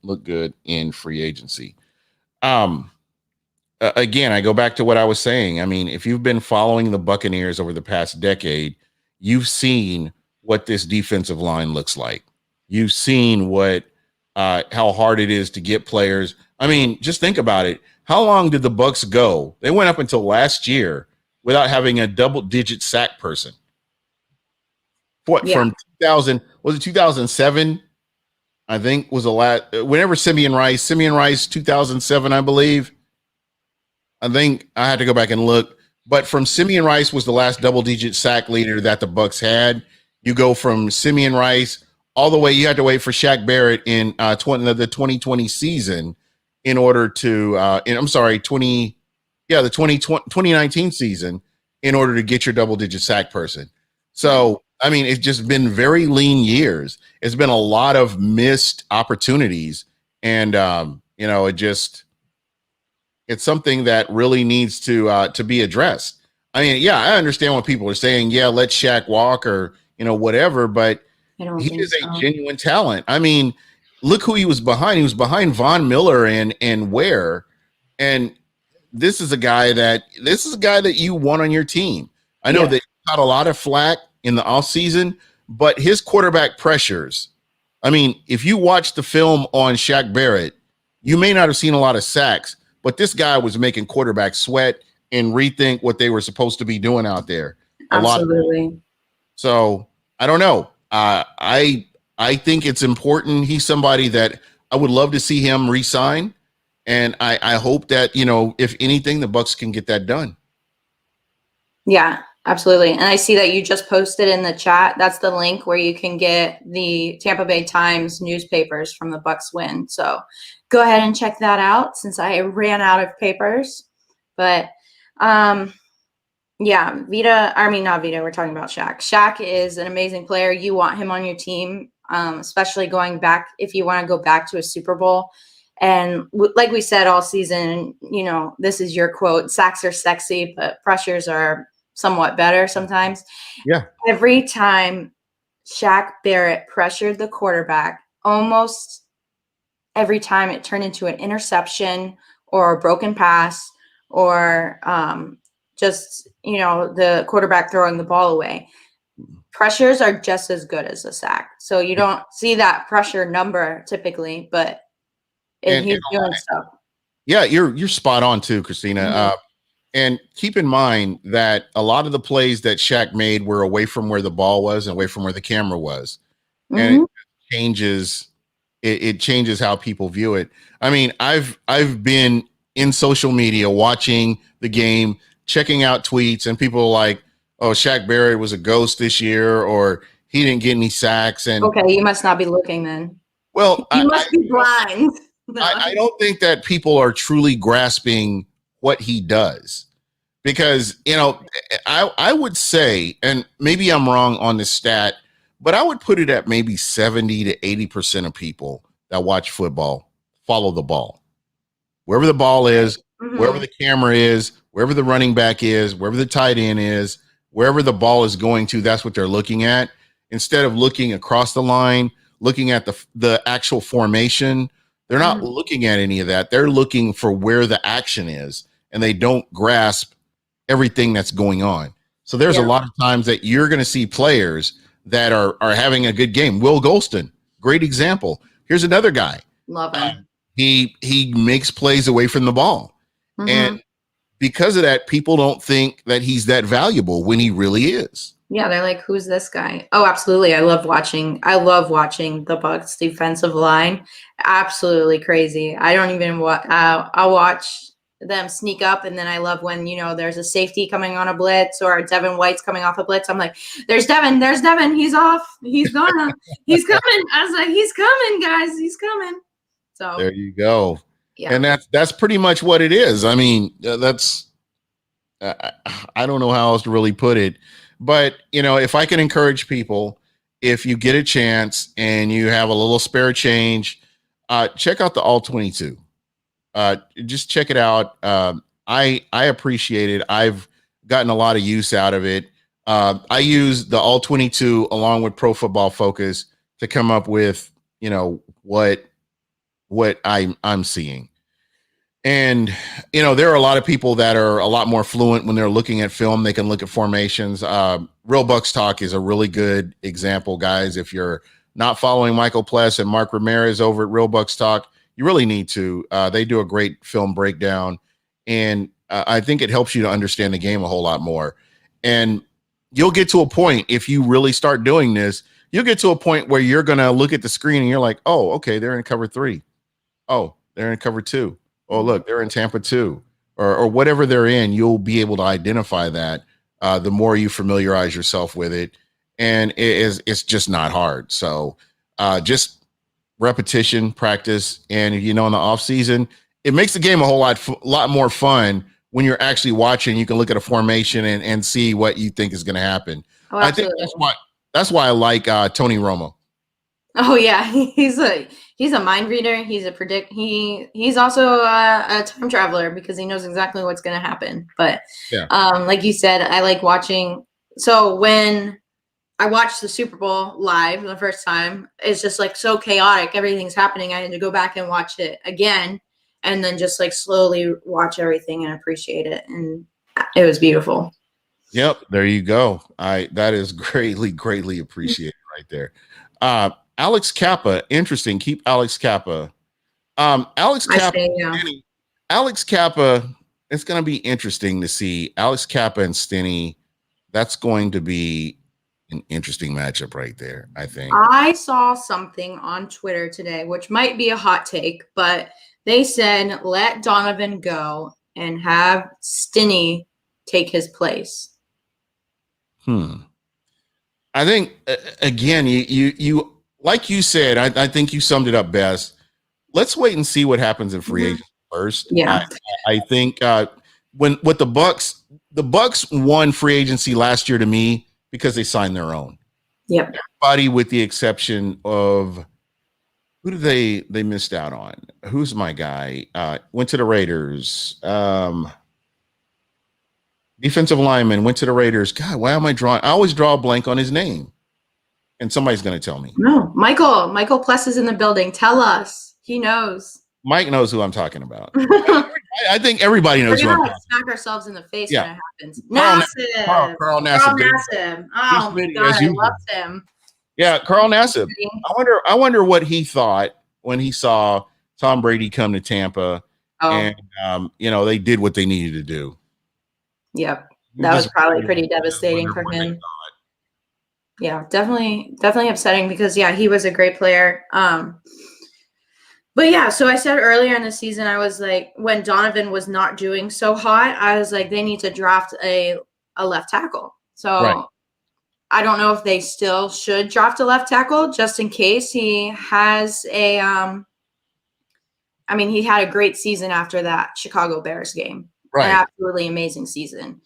look good in free agency. Again, I go back to what I was saying. I mean, if you've been following the Buccaneers over the past decade, you've seen what this defensive line looks like. You've seen how hard it is to get players. I mean, just think about it. How long did the Bucs go? They went up until last year without having a double-digit sack person. From 2000, was it 2007? I think was the last. Whenever Simeon Rice, 2007, I believe. I think I had to go back and look, but from Simeon Rice was the last double-digit sack leader that the Bucs had. You go from Simeon Rice all the way. You had to wait for Shaq Barrett in the 2020 season in order to. The 2019 season in order to get your double-digit sack person. So I mean, it's just been very lean years. It's been a lot of missed opportunities, and it's something that really needs to be addressed. I mean, I understand what people are saying. Yeah, let Shaq walk or, whatever, but he is a genuine talent. I mean, look who he was behind. He was behind Von Miller and Ware. And this is a guy that you want on your team. I know that he got a lot of flack in the offseason, but his quarterback pressures. I mean, if you watch the film on Shaq Barrett, You may not have seen a lot of sacks, but this guy was making quarterbacks sweat and rethink what they were supposed to be doing out there. Absolutely. So I don't know. I think it's important. He's somebody that I would love to see him re-sign. And I hope that, if anything, the Bucs can get that done. Yeah, absolutely. And I see that you just posted in the chat. That's the link where you can get the Tampa Bay Times newspapers from the Bucs win. So go ahead and check that out since I ran out of papers. But yeah, not Vita, we're talking about Shaq. Shaq is an amazing player. You want him on your team, especially going back, if you want to go back to a Super Bowl. And like we said all season, this is your quote, sacks are sexy, but pressures are somewhat better sometimes. Yeah. Every time Shaq Barrett pressured the quarterback, almost every time it turned into an interception or a broken pass or just, the quarterback throwing the ball away. Pressures are just as good as a sack. So you don't see that pressure number typically, but he's doing stuff. Yeah, you're spot on too, Christina. Mm-hmm. And keep in mind that a lot of the plays that Shaq made were away from where the ball was and away from where the camera was. Mm-hmm. And it changes how people view it. I mean, I've been in social media watching the game, checking out tweets, and people are like, oh, Shaq Barrett was a ghost this year, or he didn't get any sacks. And okay, you must not be looking then. Well, you must be blind. No. I don't think that people are truly grasping what he does, because, I would say, and maybe I'm wrong on this stat, but I would put it at maybe 70 to 80% of people that watch football follow the ball. Wherever the ball is, mm-hmm. wherever the camera is, wherever the running back is, wherever the tight end is, wherever the ball is going to, that's what they're looking at. Instead of looking across the line, looking at the actual formation, they're not looking at any of that. They're looking for where the action is, and they don't grasp everything that's going on. So there's a lot of times that you're going to see players that are having a good game. Will Golston, great example. Here's another guy. Love him. He makes plays away from the ball. Mm-hmm. And because of that, people don't think that he's that valuable when he really is. Yeah, they're like, who's this guy? Oh, absolutely. I love watching the Bucs defensive line. Absolutely crazy. I don't even I'll watch them sneak up, and then I love when, there's a safety coming on a blitz or Devin White's coming off a blitz. I'm like, there's Devin, he's off. He's coming. I was like, he's coming, guys. He's coming. So there you go. Yeah. And that's pretty much what it is. I mean, that's I don't know how else to really put it. But, if I can encourage people, if you get a chance and you have a little spare change, check out the All 22. Just check it out. I appreciate it. I've gotten a lot of use out of it. I use the All 22 along with Pro Football Focus to come up with, what I'm seeing. And, there are a lot of people that are a lot more fluent when they're looking at film. They can look at formations. Real Bucs Talk is a really good example, guys. If you're not following Michael Pless and Mark Ramirez over at Real Bucs Talk, you really need to. They do a great film breakdown. And I think it helps you to understand the game a whole lot more. And you'll get to a point, if you really start doing this, you'll get to a point where you're going to look at the screen and you're like, oh, okay, they're in cover 3. Oh, they're in cover 2. Oh, look, they're in Tampa 2, or whatever they're in. You'll be able to identify that the more you familiarize yourself with it. And it's just not hard. So just repetition, practice. And, in the off season, it makes the game a whole lot more fun when you're actually watching. You can look at a formation and see what you think is going to happen. Oh, I think that's why I like Tony Romo. Oh yeah, he's a mind reader. He's also a time traveler because he knows exactly what's going to happen. But like you said, I like watching. So when I watched the Super Bowl live the first time, it's just like so chaotic. Everything's happening. I had to go back and watch it again, and then just like slowly watch everything and appreciate it. And it was beautiful. Yep, there you go. That is greatly appreciated right there. Alex Kappa, interesting. Keep Alex Kappa Alex I Kappa. say, yeah. Alex Kappa. It's going to be interesting to see Alex Kappa and Stinny. That's going to be an interesting matchup right there, I think. I saw something on Twitter today, which might be a hot take, but they said let Donovan go and have Stinny take his place. I think again, you like you said, I think you summed it up best. Let's wait and see what happens in free agency first. Yeah. I think when with the Bucs won free agency last year to me because they signed their own. Yep. Everybody with the exception of who did they missed out on? Who's my guy? Went to the Raiders. Defensive lineman went to the Raiders. God, why am I drawing? I always draw a blank on his name. And somebody's going to tell me. No, Michael Pless is in the building. Tell us. He knows. Mike knows who I'm talking about. I think everybody knows who I'm talking about. Smack ourselves in the face when it happens. Carl Nassib. Oh, my God, I love him. Yeah, Carl Nassib. I wonder what he thought when he saw Tom Brady come to Tampa. And, they did what they needed to do. Yep. That was probably pretty devastating for him. Yeah, definitely upsetting because, he was a great player. But yeah, so I said earlier in the season, I was like, when Donovan was not doing so hot, I was like, they need to draft a left tackle. So I don't know if they still should draft a left tackle just in case he has he had a great season after that Chicago Bears game. Right. An absolutely amazing season.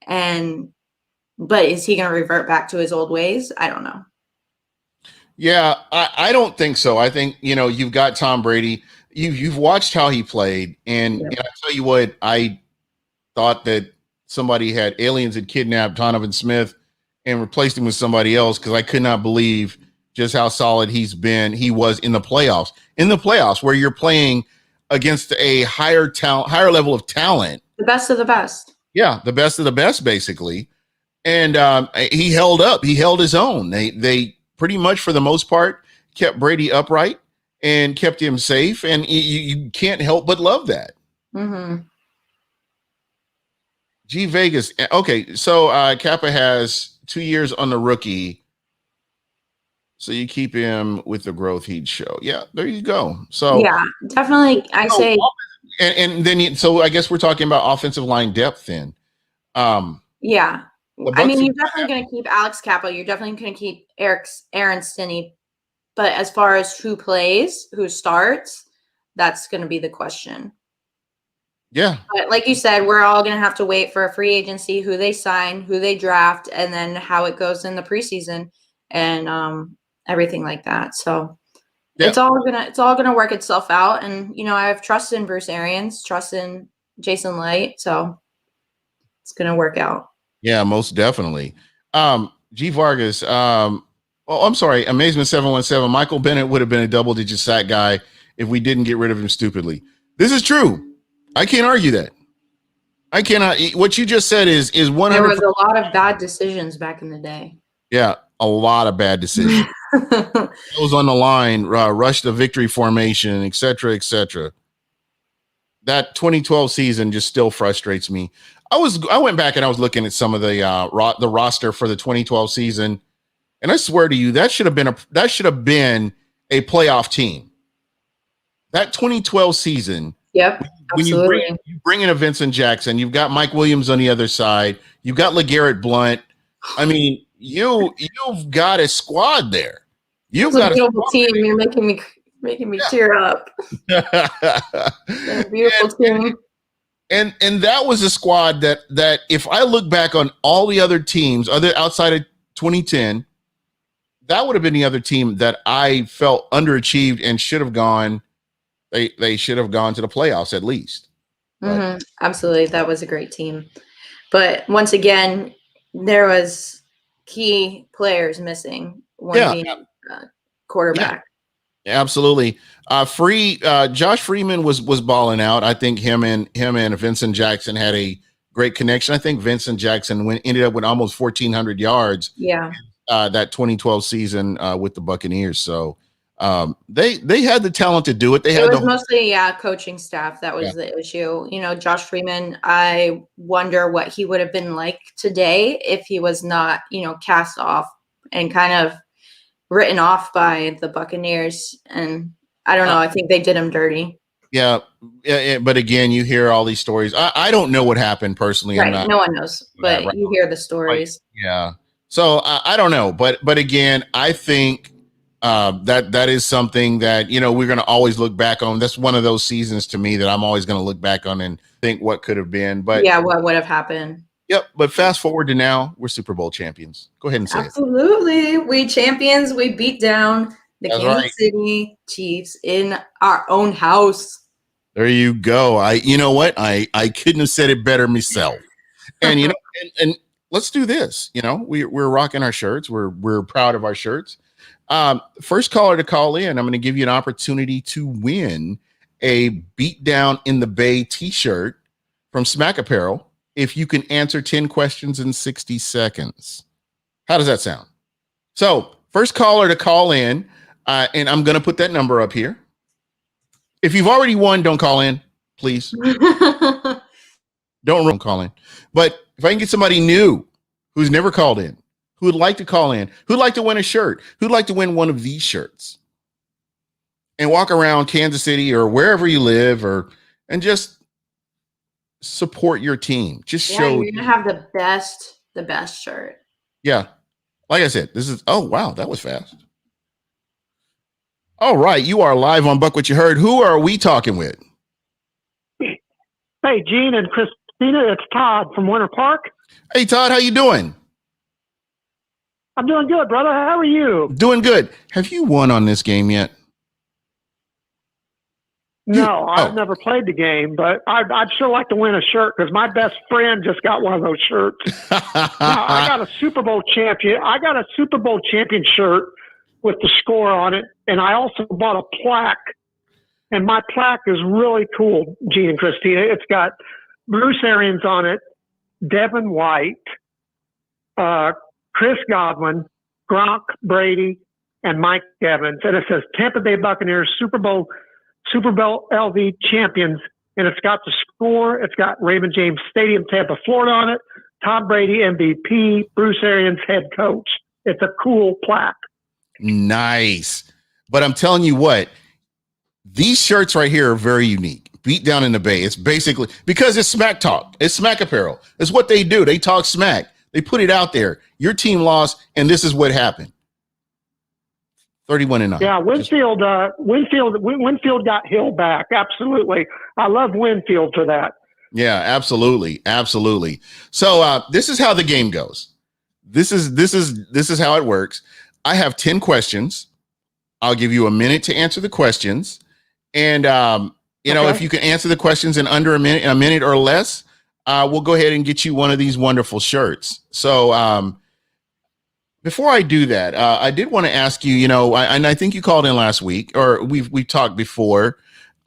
But is he going to revert back to his old ways? I don't know. Yeah, I don't think so. I think, you've got Tom Brady. You've watched how he played. And I tell you what, I thought that aliens had kidnapped Donovan Smith and replaced him with somebody else because I could not believe just how solid he was in the playoffs. In the playoffs where you're playing against a higher level of talent. The best of the best. Yeah, the best of the best, basically. And he held up. He held his own. They pretty much, for the most part, kept Brady upright and kept him safe. And you can't help but love that. Mm-hmm. G Vegas. Okay, so Kappa has 2 years on the rookie. So you keep him with the growth he'd show. Yeah, there you go. So yeah, definitely. I say. And then, so I guess we're talking about offensive line depth then. Yeah. You're definitely going to keep Alex Kappa. You're definitely going to keep Aaron Stinnie. But as far as who plays, who starts, that's going to be the question. Yeah. But like you said, we're all going to have to wait for a free agency, who they sign, who they draft, and then how it goes in the preseason and everything like that. So it's all gonna work itself out. And I have trust in Bruce Arians, trust in Jason Light, so it's gonna work out. Yeah, most definitely. G Vargas. I'm sorry. Amazement 717. Michael Bennett would have been a double-digit sack guy if we didn't get rid of him stupidly. This is true. I can't argue that. I cannot. What you just said is 100%. There was a lot of bad decisions back in the day. Yeah, a lot of bad decisions. Those on the line, rush the victory formation, et cetera, et cetera. That 2012 season just still frustrates me. I went back and I was looking at some of the roster for the 2012 season, and I swear to you, that should have been a playoff team. That 2012 season. Yep. When you bring in a Vincent Jackson, you've got Mike Williams on the other side. You've got LeGarrette Blount. I mean, you've got a squad there. You've got a beautiful team. You're making me tear up. Beautiful team. And that was a squad that if I look back on all the other teams, outside of 2010, that would have been the other team that I felt underachieved and should have gone. They should have gone to the playoffs at least. Mm-hmm. Absolutely, that was a great team. But once again, there was key players missing. One being quarterback. Yeah, absolutely. Josh Freeman was balling out. I think him and Vincent Jackson had a great connection. I think Vincent Jackson ended up with almost 1,400 yards. Yeah. That 2012 season with the Buccaneers. So They had the talent to do it. They It had was mostly coaching staff that was the issue. You know, Josh Freeman, I wonder what he would have been like today if he was not, you know, cast off and kind of written off by the Buccaneers. And I don't know. I think they did him dirty. Yeah, but again, you hear all these stories. I don't know what happened personally. Right. No one knows, but you hear the stories. Yeah. So I don't know, but again, I think that is something that, you know, we're going to always look back on. That's one of those seasons to me that I'm always going to look back on and think what could have been. But yeah, what would have happened? Yep. But fast forward to now, we're Super Bowl champions. Go ahead and say Absolutely. We champions. We beat down the Kansas City Chiefs in our own house. There you go. You know what? I couldn't have said it better myself. And you know, and let's do this. You know, we're rocking our shirts. We're proud of our shirts. First caller to call in, I'm going to give you an opportunity to win a Beat Down in the Bay t-shirt from Smack Apparel if you can answer 10 questions in 60 seconds. How does that sound? So first caller to call in, and I'm going to put that number up here. If you've already won, don't call in, please. Don't call in. But if I can get somebody new who's never called in, who would like to call in, who'd like to win a shirt, who'd like to win one of these shirts and walk around Kansas City or wherever you live and just support your team. Just show you're gonna have the best shirt. Yeah. Like I said, oh wow, that was fast. All right, you are live on BucWhatYaHeard. Who are we talking with? Hey, Gene and Christina, it's Todd from Winter Park. Hey, Todd, how you doing? I'm doing good, brother. How are you? Doing good. Have you won on this game yet? No, I've never played the game, but I'd sure like to win a shirt because my best friend just got one of those shirts. Now, I got a Super Bowl champion shirt with the score on it, and I also bought a plaque. And my plaque is really cool, Gene and Christina. It's got Bruce Arians on it, Devin White, Chris Godwin, Gronk, Brady, and Mike Evans. And it says Tampa Bay Buccaneers Super Bowl LV champions. And it's got the score. It's got Raymond James Stadium, Tampa, Florida on it. Tom Brady, MVP, Bruce Arians, head coach. It's a cool plaque. Nice. But I'm telling you what, these shirts right here are very unique. Beat Down in the Bay. It's basically because it's smack talk. It's Smack Apparel. It's what they do. They talk smack. They put it out there. Your team lost, and this is what happened. 31-9. Yeah, Winfield got Hill back. Absolutely. I love Winfield for that. Yeah, absolutely. Absolutely. So this is how the game goes. This is how it works. I have 10 questions. I'll give you a minute to answer the questions. And you know, if you can answer the questions in under a minute or less, we'll go ahead and get you one of these wonderful shirts. So before I do that, I did want to ask you, you know, and I think you called in last week, or we've talked before.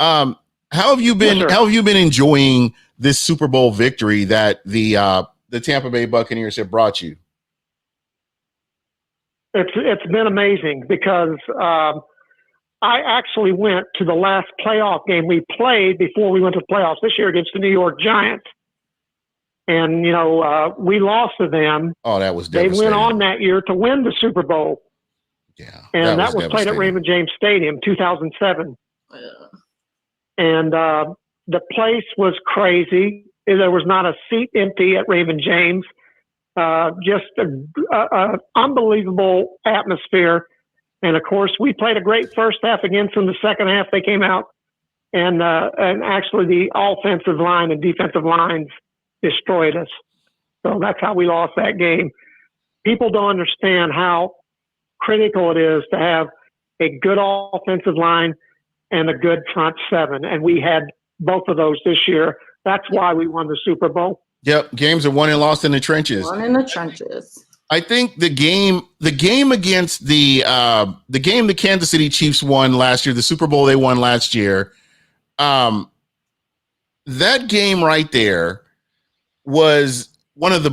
How have you been? Yes, how have you been enjoying this Super Bowl victory that the Tampa Bay Buccaneers have brought you? It's been amazing because I actually went to the last playoff game we played before we went to the playoffs this year against the New York Giants. And, you know, we lost to them. Oh, that was devastating. They went on that year to win the Super Bowl. Yeah. And that was played at Raymond James Stadium, 2007. And the place was crazy. There was not a seat empty at Raymond James. Just an unbelievable atmosphere. And of course, we played a great first half against them. The second half, they came out and actually the offensive line and defensive lines destroyed us. So that's how we lost that game. People don't understand how critical it is to have a good offensive line and a good front seven. And we had both of those this year. That's why we won the Super Bowl. Yep, games are won and lost in the trenches. Won in the trenches. I think the game against the game the Kansas City Chiefs won last year, the Super Bowl they won last year, that game right there was a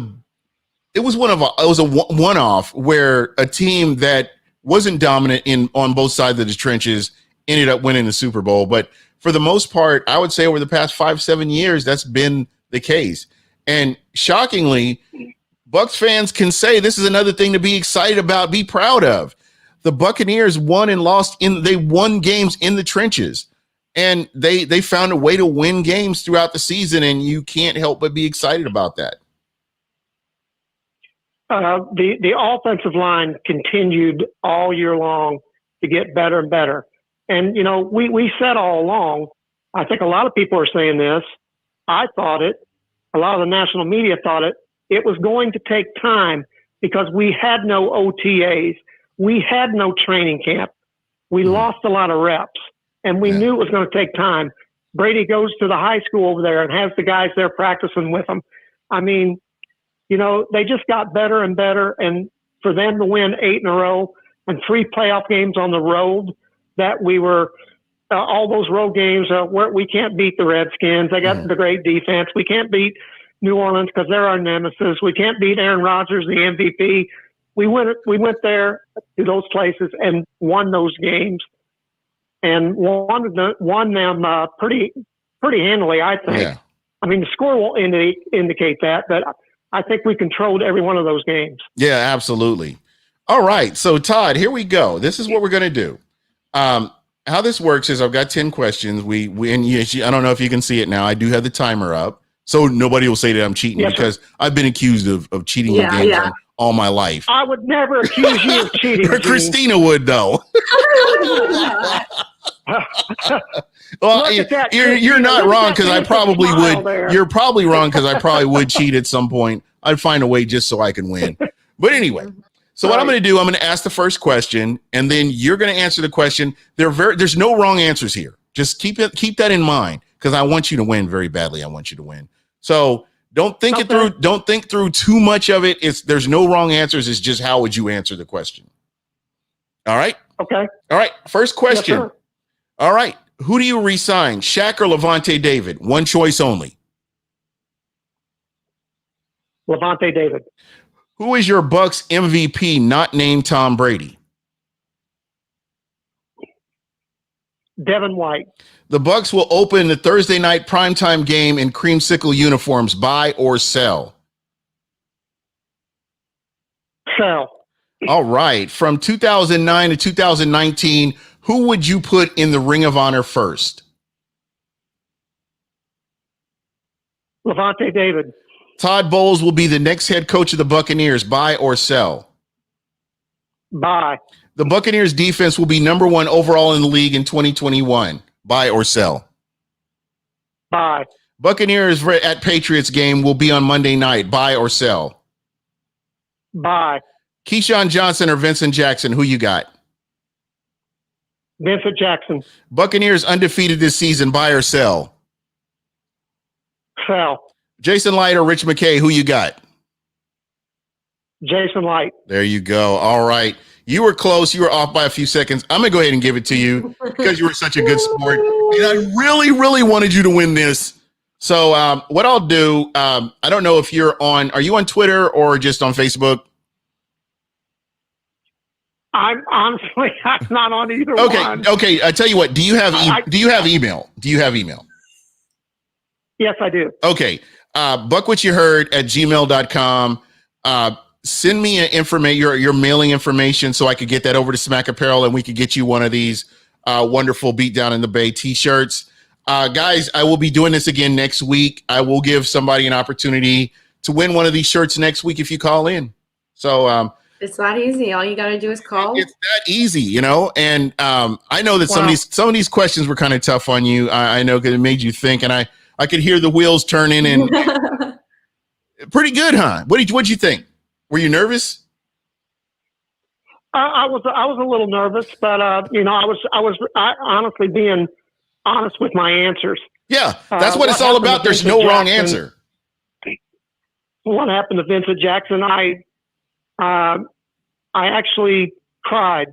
one-off where a team that wasn't dominant on both sides of the trenches, ended up winning the Super Bowl. But for the most part, I would say over the past 5-7 years, that's been the case. And shockingly, Bucs fans can say this is another thing to be excited about, be proud of. The Buccaneers won and lost they won games in the trenches, and they found a way to win games throughout the season, and you can't help but be excited about that. The offensive line continued all year long to get better and better. And, you know, we said all along, I think a lot of people are saying this. I thought it. A lot of the national media thought it was going to take time because we had no OTAs. We had no training camp. We lost a lot of reps, and we knew it was going to take time. Brady goes to the high school over there and has the guys there practicing with him. I mean, you know, they just got better and better. And for them to win 8 in a row and 3 playoff games on the road, that we were all those road games where we can't beat the Redskins. They got the great defense. We can't beat New Orleans because they're our nemesis. We can't beat Aaron Rodgers, the MVP. We went there to those places and won those games, and won them pretty handily, I think. Yeah. I mean, the score won't indicate that, but I think we controlled every one of those games. Yeah, absolutely. All right, so Todd, here we go. This is what we're going to do. How this works is I've got 10 questions. I don't know if you can see it now. I do have the timer up, so nobody will say that I'm cheating because I've been accused of cheating in games all my life. I would never accuse you of cheating. Christina would, though. Well, you're not wrong because I probably would. There. You're probably wrong because I probably would cheat at some point. I'd find a way just so I can win. But anyway, so what I'm going to do, I'm going to ask the first question, and then you're going to answer the question. There's no wrong answers here. Just keep that in mind because I want you to win very badly. I want you to win. So don't think it through. Don't think through too much of it. There's no wrong answers. It's just how would you answer the question. All right. Okay. All right. First question. Yes, all right. Who do you re-sign, Shaq or Levante David? One choice only. Levante David. Who is your Bucs MVP not named Tom Brady? Devin White. The Bucs will open the Thursday night primetime game in creamsicle uniforms. Buy or sell? Sell. All right. From 2009 to 2019, who would you put in the Ring of Honor first? Levante David. Todd Bowles will be the next head coach of the Buccaneers. Buy or sell? Buy. The Buccaneers defense will be number 1 overall in the league in 2021. Buy or sell? Buy. Buccaneers at Patriots game will be on Monday night. Buy or sell? Buy. Keyshawn Johnson or Vincent Jackson? Who you got? Vincent Jackson. Buccaneers undefeated this season. Buy or sell? Sell. Jason Light or Rich McKay? Who you got? Jason Light. There you go. All right. You were close. You were off by a few seconds. I'm going to go ahead and give it to you because you were such a good sport. And I really, really wanted you to win this. So what I'll do, I don't know if are you on Twitter or just on Facebook? I'm not on either one. Okay. I tell you what, do you have email? Do you have email? Yes, I do. Okay. BucWhatYaHeard at gmail.com. Send me your mailing information so I could get that over to Smack Apparel and we could get you one of these wonderful Beat Down in the Bay t-shirts. Guys, I will be doing this again next week. I will give somebody an opportunity to win one of these shirts next week if you call in. So it's that easy. All you got to do is call. It's that easy, you know. And I know that some of these questions were kind of tough on you. I know because it made you think, and I could hear the wheels turning. And pretty good, huh? What'd you think? Were you nervous? I was a little nervous, but I was honestly being honest with my answers. Yeah, that's what it's all about. There's no wrong answer. What happened to Vincent Jackson? I actually cried.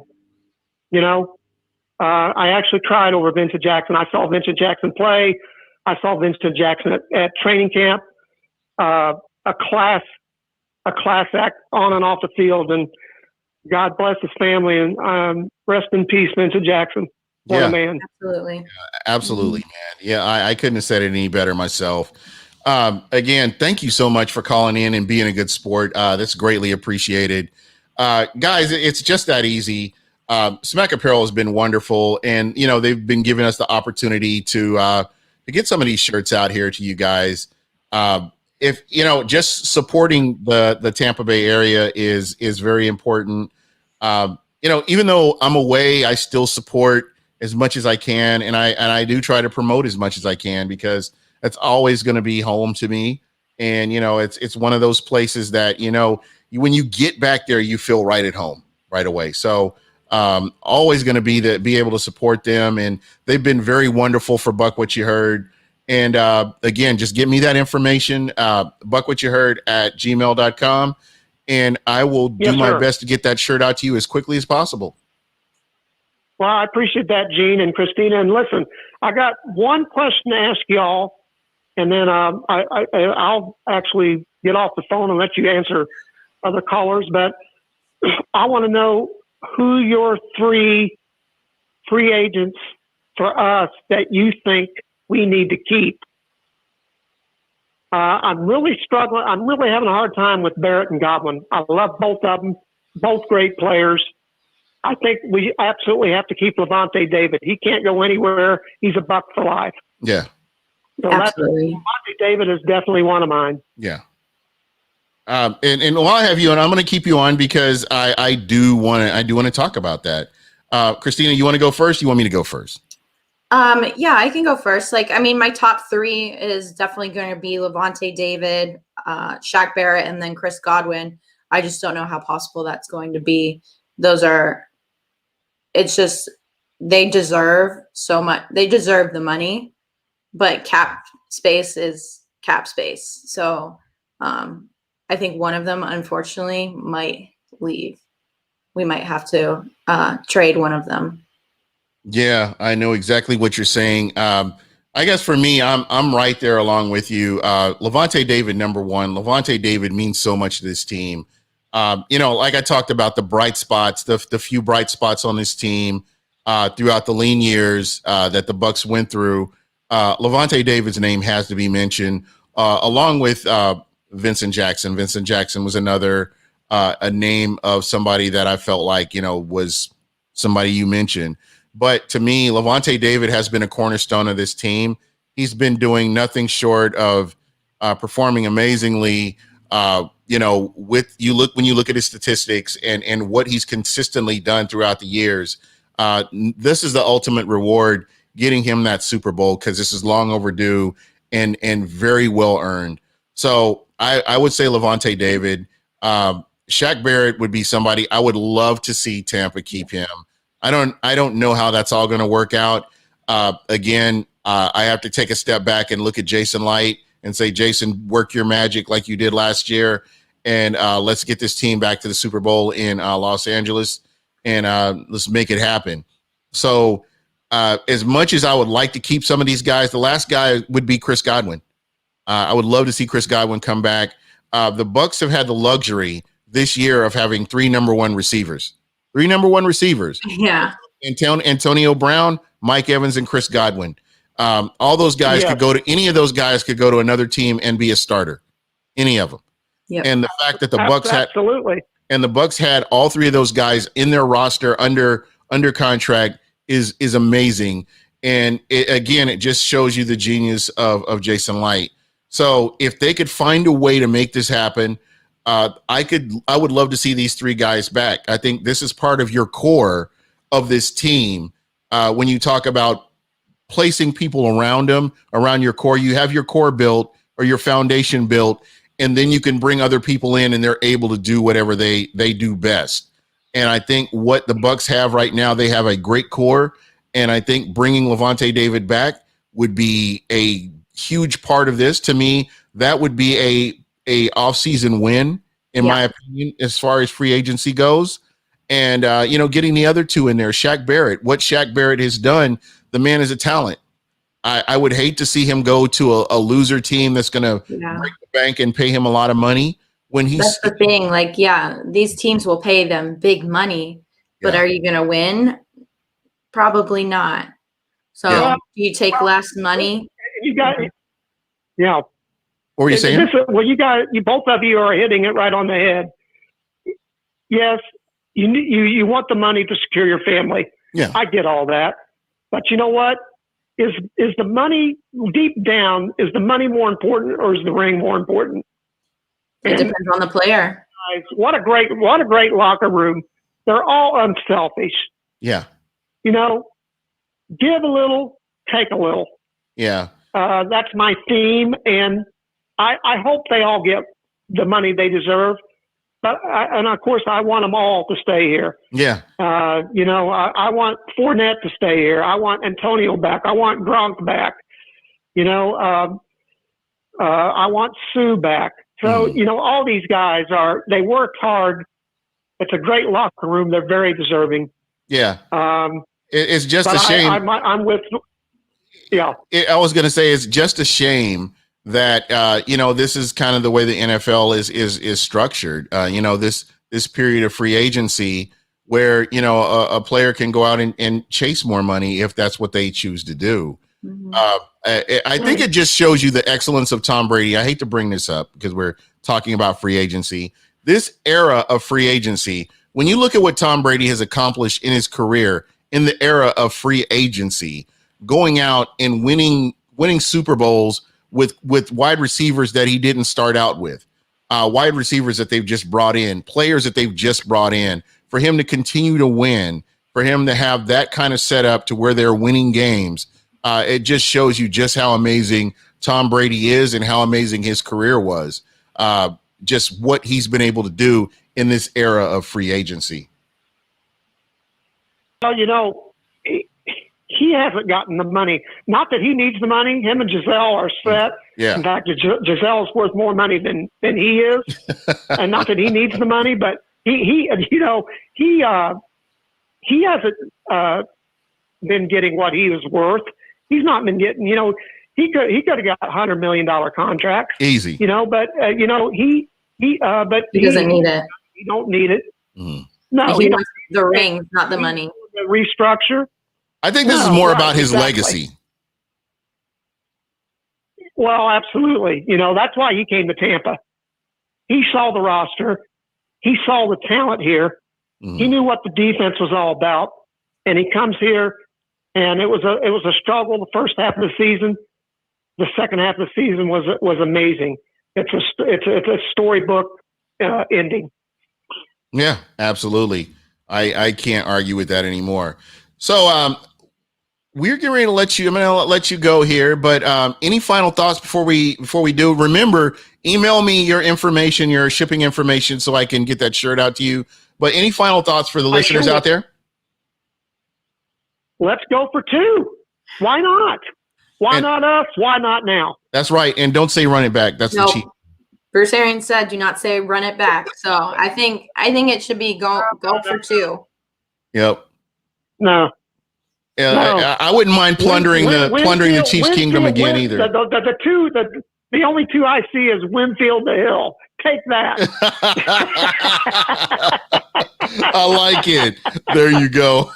I actually cried over Vincent Jackson. I saw Vincent Jackson play. I saw Vincent Jackson at training camp. A class act on and off the field, and God bless his family, and rest in peace, Vincent Jackson. What a man. Absolutely. Absolutely, man. Yeah, I couldn't have said it any better myself. Again, thank you so much for calling in and being a good sport. That's greatly appreciated. Guys, it's just that easy. Smack Apparel has been wonderful, and they've been giving us the opportunity to get some of these shirts out here to you guys. If just supporting the Tampa Bay area is very important. Even though I'm away, I still support as much as I can, and I do try to promote as much as I can, because that's always going to be home to me. And it's one of those places that when you get back there, you feel right at home right away. So always going to be able to support them, and they've been very wonderful for BucWhatYaHeard. And again, just give me that information, BucWhatYaHeard@gmail.com, and I will do my best to get that shirt out to you as quickly as possible. Well, I appreciate that, Gene and Christina. And listen, I got one question to ask y'all, and then I'll actually get off the phone and let you answer other callers. But I want to know who your 3 free agents for us that you think we need to keep. I'm really struggling. I'm really having a hard time with Breit and Godwin. I love both of them, both great players. I think we absolutely have to keep Lavonte David. He can't go anywhere. He's a Buc for life. Yeah. So Absolutely. Lavonte David is definitely one of mine. Yeah. And while I have you on, I'm going to keep you on because I do want to talk about that. Christina, you want to go first? You want me to go first? Yeah, I can go first. My top 3 is definitely going to be Lavonte David, Shaq Barrett, and then Chris Godwin. I just don't know how possible that's going to be. It's just, they deserve so much. They deserve the money, but cap space is cap space. So I think one of them, unfortunately, might leave. We might have to trade one of them. Yeah, I know exactly what you're saying. I guess for me, I'm right there along with you. Lavonte David, number one. Lavonte David means so much to this team. Like I talked about the bright spots, the few bright spots on this team throughout the lean years that the Bucs went through. Lavonte David's name has to be mentioned, along with Vincent Jackson. Vincent Jackson was another a name of somebody that I felt like was somebody you mentioned. But to me, Lavonte David has been a cornerstone of this team. He's been doing nothing short of performing amazingly. When you look at his statistics and what he's consistently done throughout the years, this is the ultimate reward, getting him that Super Bowl, because this is long overdue and very well earned. So I would say Lavonte David. Shaq Barrett would be somebody I would love to see Tampa keep him. I don't know how that's all going to work out. Again, I have to take a step back and look at Jason Light and say, Jason, work your magic like you did last year, and let's get this team back to the Super Bowl in Los Angeles, and let's make it happen. So as much as I would like to keep some of these guys, the last guy would be Chris Godwin. I would love to see Chris Godwin come back. The Bucs have had the luxury this year of having 3 number 1 receivers. 3 number 1 receivers. Yeah. Antonio Brown, Mike Evans, and Chris Godwin. All those guys could go to any of those guys could go to another team and be a starter. Any of them. Yep. And the fact that the Bucs had all 3 of those guys in their roster under contract is amazing. And it just shows you the genius of Jason Light. So if they could find a way to make this happen, I would love to see these 3 guys back. I think this is part of your core of this team. When you talk about placing people around them, around your core, you have your core built or your foundation built, and then you can bring other people in and they're able to do whatever they do best. And I think what the Bucs have right now, they have a great core. And I think bringing Lavonte David back would be a huge part of this. To me, that would be a off-season win, in my opinion, as far as free agency goes. And, getting the other 2 in there, Shaq Barrett, what Shaq Barrett has done, the man is a talent. I would hate to see him go to a loser team that's going to break the bank and pay him a lot of money. when he's That's the thing. Like, yeah, these teams will pay them big money, but are you going to win? Probably not. So do you take less money? You got, yeah. What were you saying? Well, you both of you are hitting it right on the head. Yes, you want the money to secure your family. Yeah, I get all that, but you know what? Is the money deep down? Is the money more important, or is the ring more important? It depends on the player. Guys, what a great locker room. They're all unselfish. Yeah. You know, give a little, take a little. Yeah. That's my theme, and I hope they all get the money they deserve. But of course, I want them all to stay here. Yeah. You know, I want Fournette to stay here. I want Antonio back. I want Gronk back. You know, I want Sue back. So, you know, all these guys they worked hard. It's a great locker room. They're very deserving. Yeah. It's just a shame. I'm with, yeah. I was going to say it's just a shame that, you know, this is kind of the way the NFL is structured. You know, this period of free agency where, you know, a player can go out and chase more money if that's what they choose to do. Mm-hmm. I think it just shows you the excellence of Tom Brady. I hate to bring this up because we're talking about free agency. This era of free agency, when you look at what Tom Brady has accomplished in his career in the era of free agency, going out and winning Super Bowls with wide receivers that he didn't start out with, wide receivers that they've just brought in, players that they've just brought in, for him to continue to win, for him to have that kind of setup to where they're winning games. It just shows you just how amazing Tom Brady is and how amazing his career was. Just what he's been able to do in this era of free agency. Well, you know, he hasn't gotten the money. Not that he needs the money. Him and Giselle are set. Yeah. In fact, Giselle's worth more money than he is. And not that he needs the money, but he hasn't been getting what he was worth. He's not been getting, you know, he could have got $100 million contracts. Easy. You know, but you know, but he doesn't need it. He don't need it. Mm. No, he wants the ring, not the money. The restructure. I think this is more about his legacy. Well, absolutely. You know, that's why he came to Tampa. He saw the roster. He saw the talent here. Mm. He knew what the defense was all about. And he comes here, and it was a struggle the first half of the season. The second half of the season was amazing. It's a storybook ending. Yeah, absolutely. I can't argue with that anymore. So we're getting ready to let you. I'm going to let you go here. But any final thoughts before we do? Remember, email me your information, your shipping information, so I can get that shirt out to you. But any final thoughts for the listeners out there? Let's go for 2. Why not? Why not us? Why not now? That's right. And don't say run it back. That's the cheat. Bruce Arians said, "Do not say run it back." So I think it should be go for 2. Yep. No. I wouldn't mind plundering the Chiefs Kingdom again either. The only 2 I see is Winfield to Hill. Take that. I like it. There you go.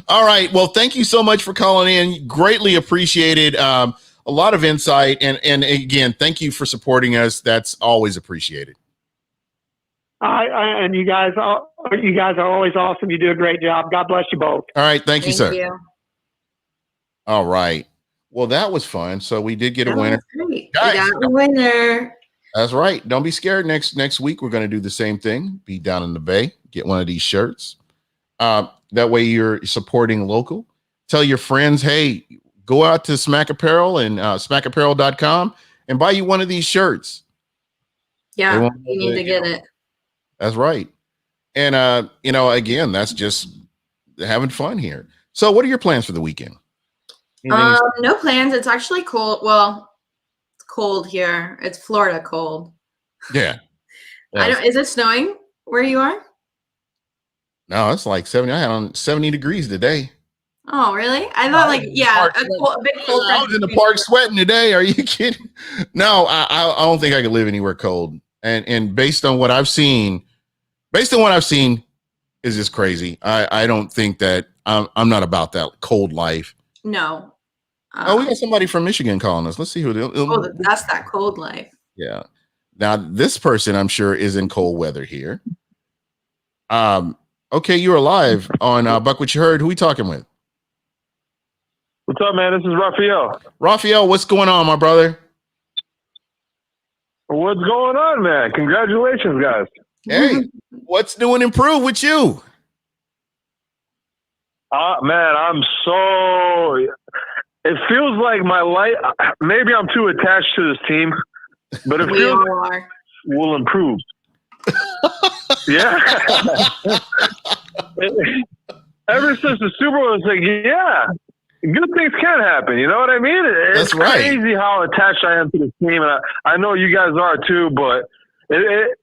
All right. Well, thank you so much for calling in. Greatly appreciated. A lot of insight. And again, thank you for supporting us. That's always appreciated. And you guys are always awesome. You do a great job. God bless you both. All right. Thank you, sir. You. All right. Well, that was fun. So we did get a winner. We got a winner. That's right. Don't be scared. Next week, we're going to do the same thing. Be down in the Bay. Get one of these shirts. That way you're supporting local. Tell your friends, hey, go out to Smack Apparel and smackapparel.com and buy you one of these shirts. Yeah, you need to get it. That's right. And, again, that's just having fun here. So what are your plans for the weekend? No plans. It's actually cold. Well, it's cold here. It's Florida cold. Yeah. Is it snowing where you are? No, it's like 70. I had on 70 degrees today. Oh, really? I thought a big cold. I was in the park sweating today. Are you kidding? No, I don't think I could live anywhere cold. And based on what I've seen, is just crazy. I don't think that I'm not about that cold life. No. We got somebody from Michigan calling us. Let's see who. That's that cold life. Yeah. Now this person, I'm sure, is in cold weather here. Okay, you're alive on BucWhatYaHeard. Who we talking with? What's up, man? This is Raphael. Raphael, what's going on, my brother? What's going on, man? Congratulations, guys. Hey, what's new and improved with you? Man, I'm so. It feels like my life. Maybe I'm too attached to this team, but it feels like will improve. Yeah. Ever since the Super Bowl, it's like, yeah, good things can happen. You know what I mean? It's crazy how attached I am to the team, and I know you guys are too. But it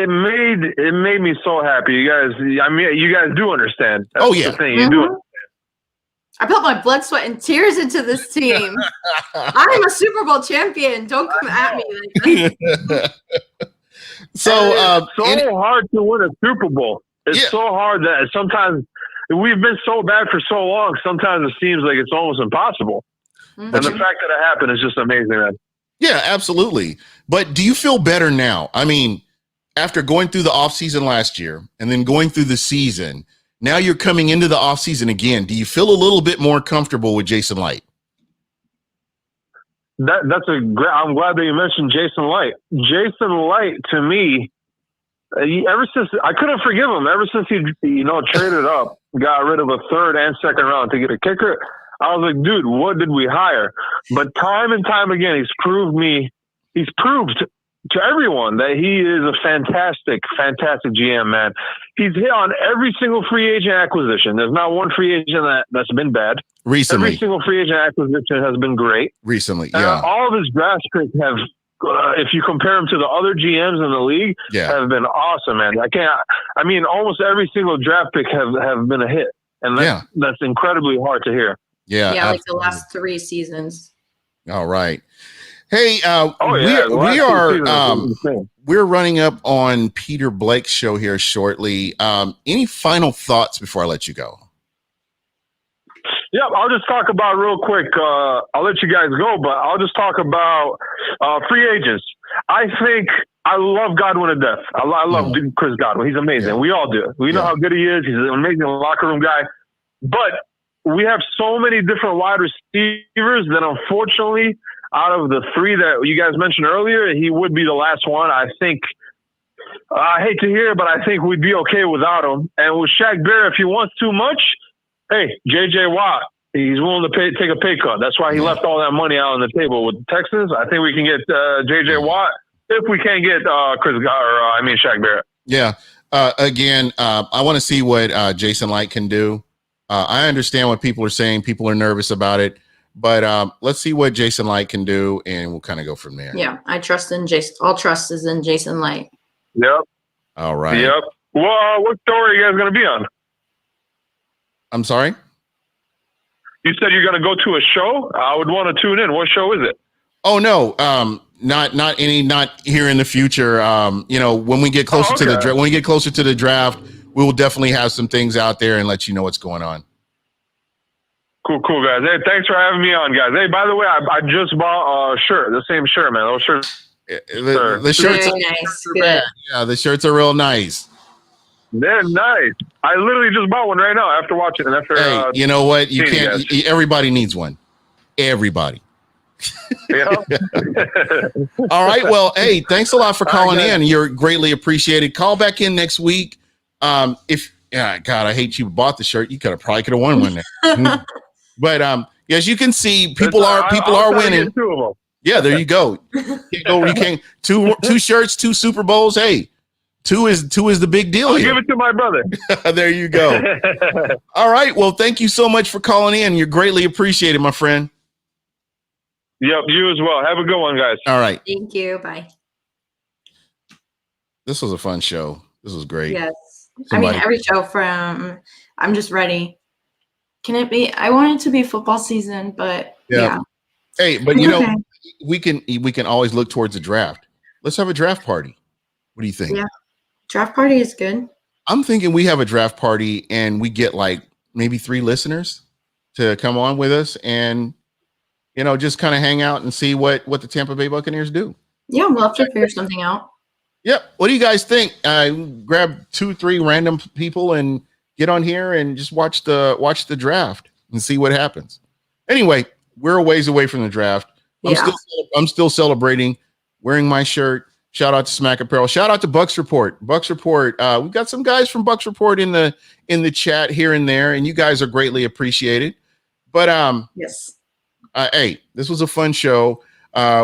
made me so happy. You guys, I mean, you guys do understand. That's the thing. You do understand. I put my blood, sweat, and tears into this team. I'm a Super Bowl champion. Don't come at me like that. So hard to win a Super Bowl. It's so hard that sometimes we've been so bad for so long. Sometimes it seems like it's almost impossible. And the fact that it happened is just amazing, man. Yeah, absolutely. But do you feel better now? I mean, after going through the offseason last year and then going through the season, now you're coming into the offseason again. Do you feel a little bit more comfortable with Jason Light? That's a great. I'm glad that you mentioned Jason Light. Jason Light, to me, ever since I couldn't forgive him. Ever since he, traded up, got rid of a third and second round to get a kicker, I was like, dude, what did we hire? But time and time again, he's proved to everyone that he is a fantastic GM, man. He's hit on every single free agent acquisition. There's not one free agent that's been bad. Recently. Every single free agent acquisition has been great. Recently, yeah. All of his draft picks have, if you compare them to the other GMs in the league, have been awesome, man. Almost every single draft pick have been a hit. And that's incredibly hard to hear. Yeah, like the last 3 seasons. All right. Hey, we're running up on Peter Blake's show here shortly. Any final thoughts before I let you go? Yeah, I'll just talk about real quick. I'll let you guys go, but I'll just talk about free agents. I think I love Godwin to death. I love Chris Godwin. He's amazing. Yeah. We all do. We know how good he is. He's an amazing locker room guy. But we have so many different wide receivers that unfortunately, out of the 3 that you guys mentioned earlier, he would be the last one. I think, I hate to hear it, but I think we'd be okay without him. And with Shaq Barrett, if he wants too much, hey, J.J. Watt, he's willing to take a pay cut. That's why he left all that money out on the table with the Texans. I think we can get J.J. Watt if we can't get Shaq Barrett. Yeah. Again, I want to see what Jason Light can do. I understand what people are saying. People are nervous about it. But let's see what Jason Light can do, and we'll kind of go from there. Yeah, I trust in Jason. All trust is in Jason Light. Yep. All right. Yep. Well, what story are you guys going to be on? I'm sorry? You said you're going to go to a show? I would want to tune in. What show is it? Oh, no. Not here in the future. When we get closer to the draft, we will definitely have some things out there and let you know what's going on. Cool, guys. Hey, thanks for having me on, guys. Hey, by the way, I just bought a shirt, the same shirt, man. Those shirts. The shirts very nice. Good. Yeah, the shirts are real nice. They're nice. I literally just bought one right now after watching it. Hey, you know what? You can't. Everybody needs one. Everybody. Yeah. All right. Well, hey, thanks a lot for calling in. You're greatly appreciated. Call back in next week. God, I hate you bought the shirt. You could have won one there. But as you can see, people are winning. 2 of them. Yeah, there you go. You can't two shirts, 2 Super Bowls. Hey, 2 is the big deal. I'll here. give it to my brother. There you go. All right. Well, thank you so much for calling in. You're greatly appreciated, my friend. Yep, you as well. Have a good one, guys. All right. Thank you. Bye. This was a fun show. This was great. Yes. Every show from I'm Just Ready. Can it be? I want it to be football season, but yeah. Hey, but we can always look towards the draft. let's have a draft party. What do you think? Yeah. Draft party is good. I'm thinking we have a draft party and we get like maybe 3 listeners to come on with us and, just kind of hang out and see what the Tampa Bay Buccaneers do. Yeah, we'll have to figure something out. Yep. What do you guys think? Grab 2-3 random people and get on here and just watch the draft and see what happens. Anyway, we're a ways away from the draft. I'm still celebrating, wearing my shirt. Shout out to Smack Apparel. Shout out to Bucs Report. Bucs Report. We've got some guys from Bucs Report in the chat here and there, and you guys are greatly appreciated. But yes. Hey, this was a fun show.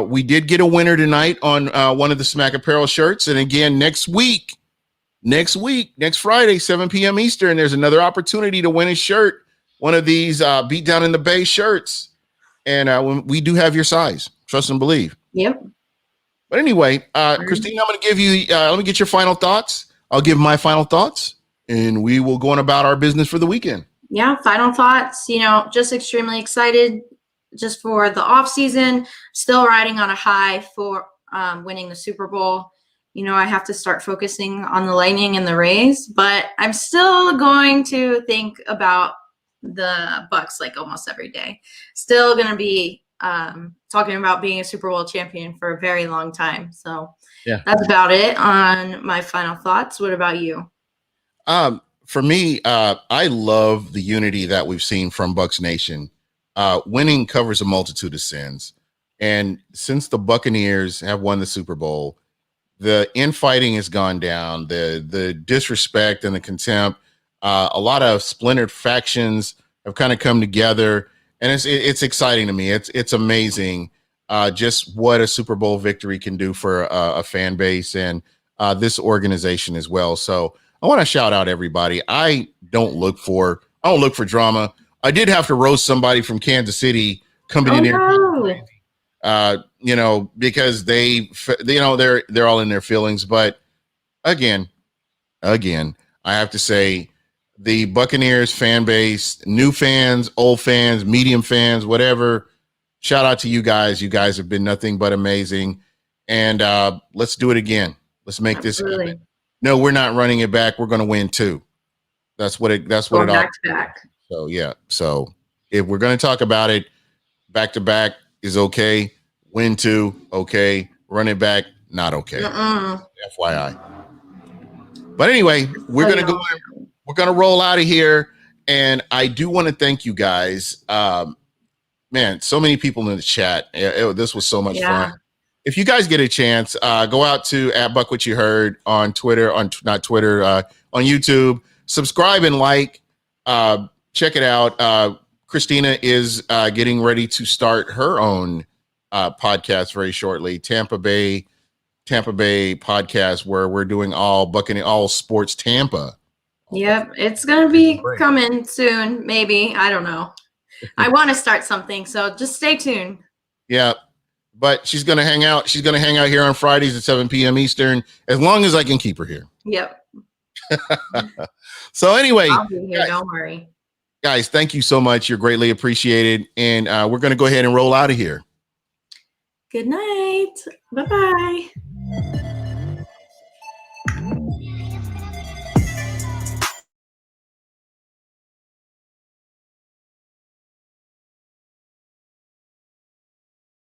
We did get a winner tonight on one of the Smack Apparel shirts, and again next Friday, 7 p.m. Eastern, there's another opportunity to win a shirt, one of these Beat Down in the Bay shirts, and we do have your size. Trust and believe. Yep. But anyway, Christina, I'm going to give you, let me get your final thoughts. I'll give my final thoughts, and we will go on about our business for the weekend. Yeah, final thoughts, just extremely excited just for the off season, still riding on a high for winning the Super Bowl. I have to start focusing on the Lightning and the Rays, but I'm still going to think about the Bucs like almost every day. Still going to be talking about being a Super Bowl champion for a very long time. So yeah, that's about it on my final thoughts. What about you? For me, I love the unity that we've seen from Bucs Nation. Winning covers a multitude of sins. And since the Buccaneers have won the Super Bowl, the infighting has gone down, the disrespect and the contempt. A lot of splintered factions have kind of come together. And it's exciting to me. It's amazing just what a Super Bowl victory can do for a fan base and this organization as well. So I want to shout out everybody. I don't look for drama. I did have to roast somebody from Kansas City coming in here, because they're all in their feelings. But again, I have to say, the Buccaneers fan base, new fans, old fans, medium fans, whatever, shout out to you guys. You guys have been nothing but amazing. And let's do it again. Let's make this happen. No, we're not running it back. We're going to win 2. That's what it back. So, yeah. So if we're going to talk about it, back to back is okay. Win 2, okay. Run it back, not okay. FYI. But anyway, we're going to go. We're going to roll out of here. And I do want to thank you guys. Man, so many people in the chat. This was so much fun. If you guys get a chance, go out to @BucWhatYaHeard on Twitter, on YouTube. Subscribe and like. Check it out. Christina is getting ready to start her own podcast very shortly. Tampa Bay podcast, where we're doing all sports Tampa. Yep, it's gonna be coming soon. Maybe, I don't know. I want to start something, so just stay tuned. Yeah, but she's gonna hang out. She's gonna hang out here on Fridays at 7 p.m. Eastern, as long as I can keep her here. Yep. So anyway, I'll be here. Don't worry. Guys, thank you so much. You're greatly appreciated, and we're gonna go ahead and roll out of here. Good night. Bye-bye.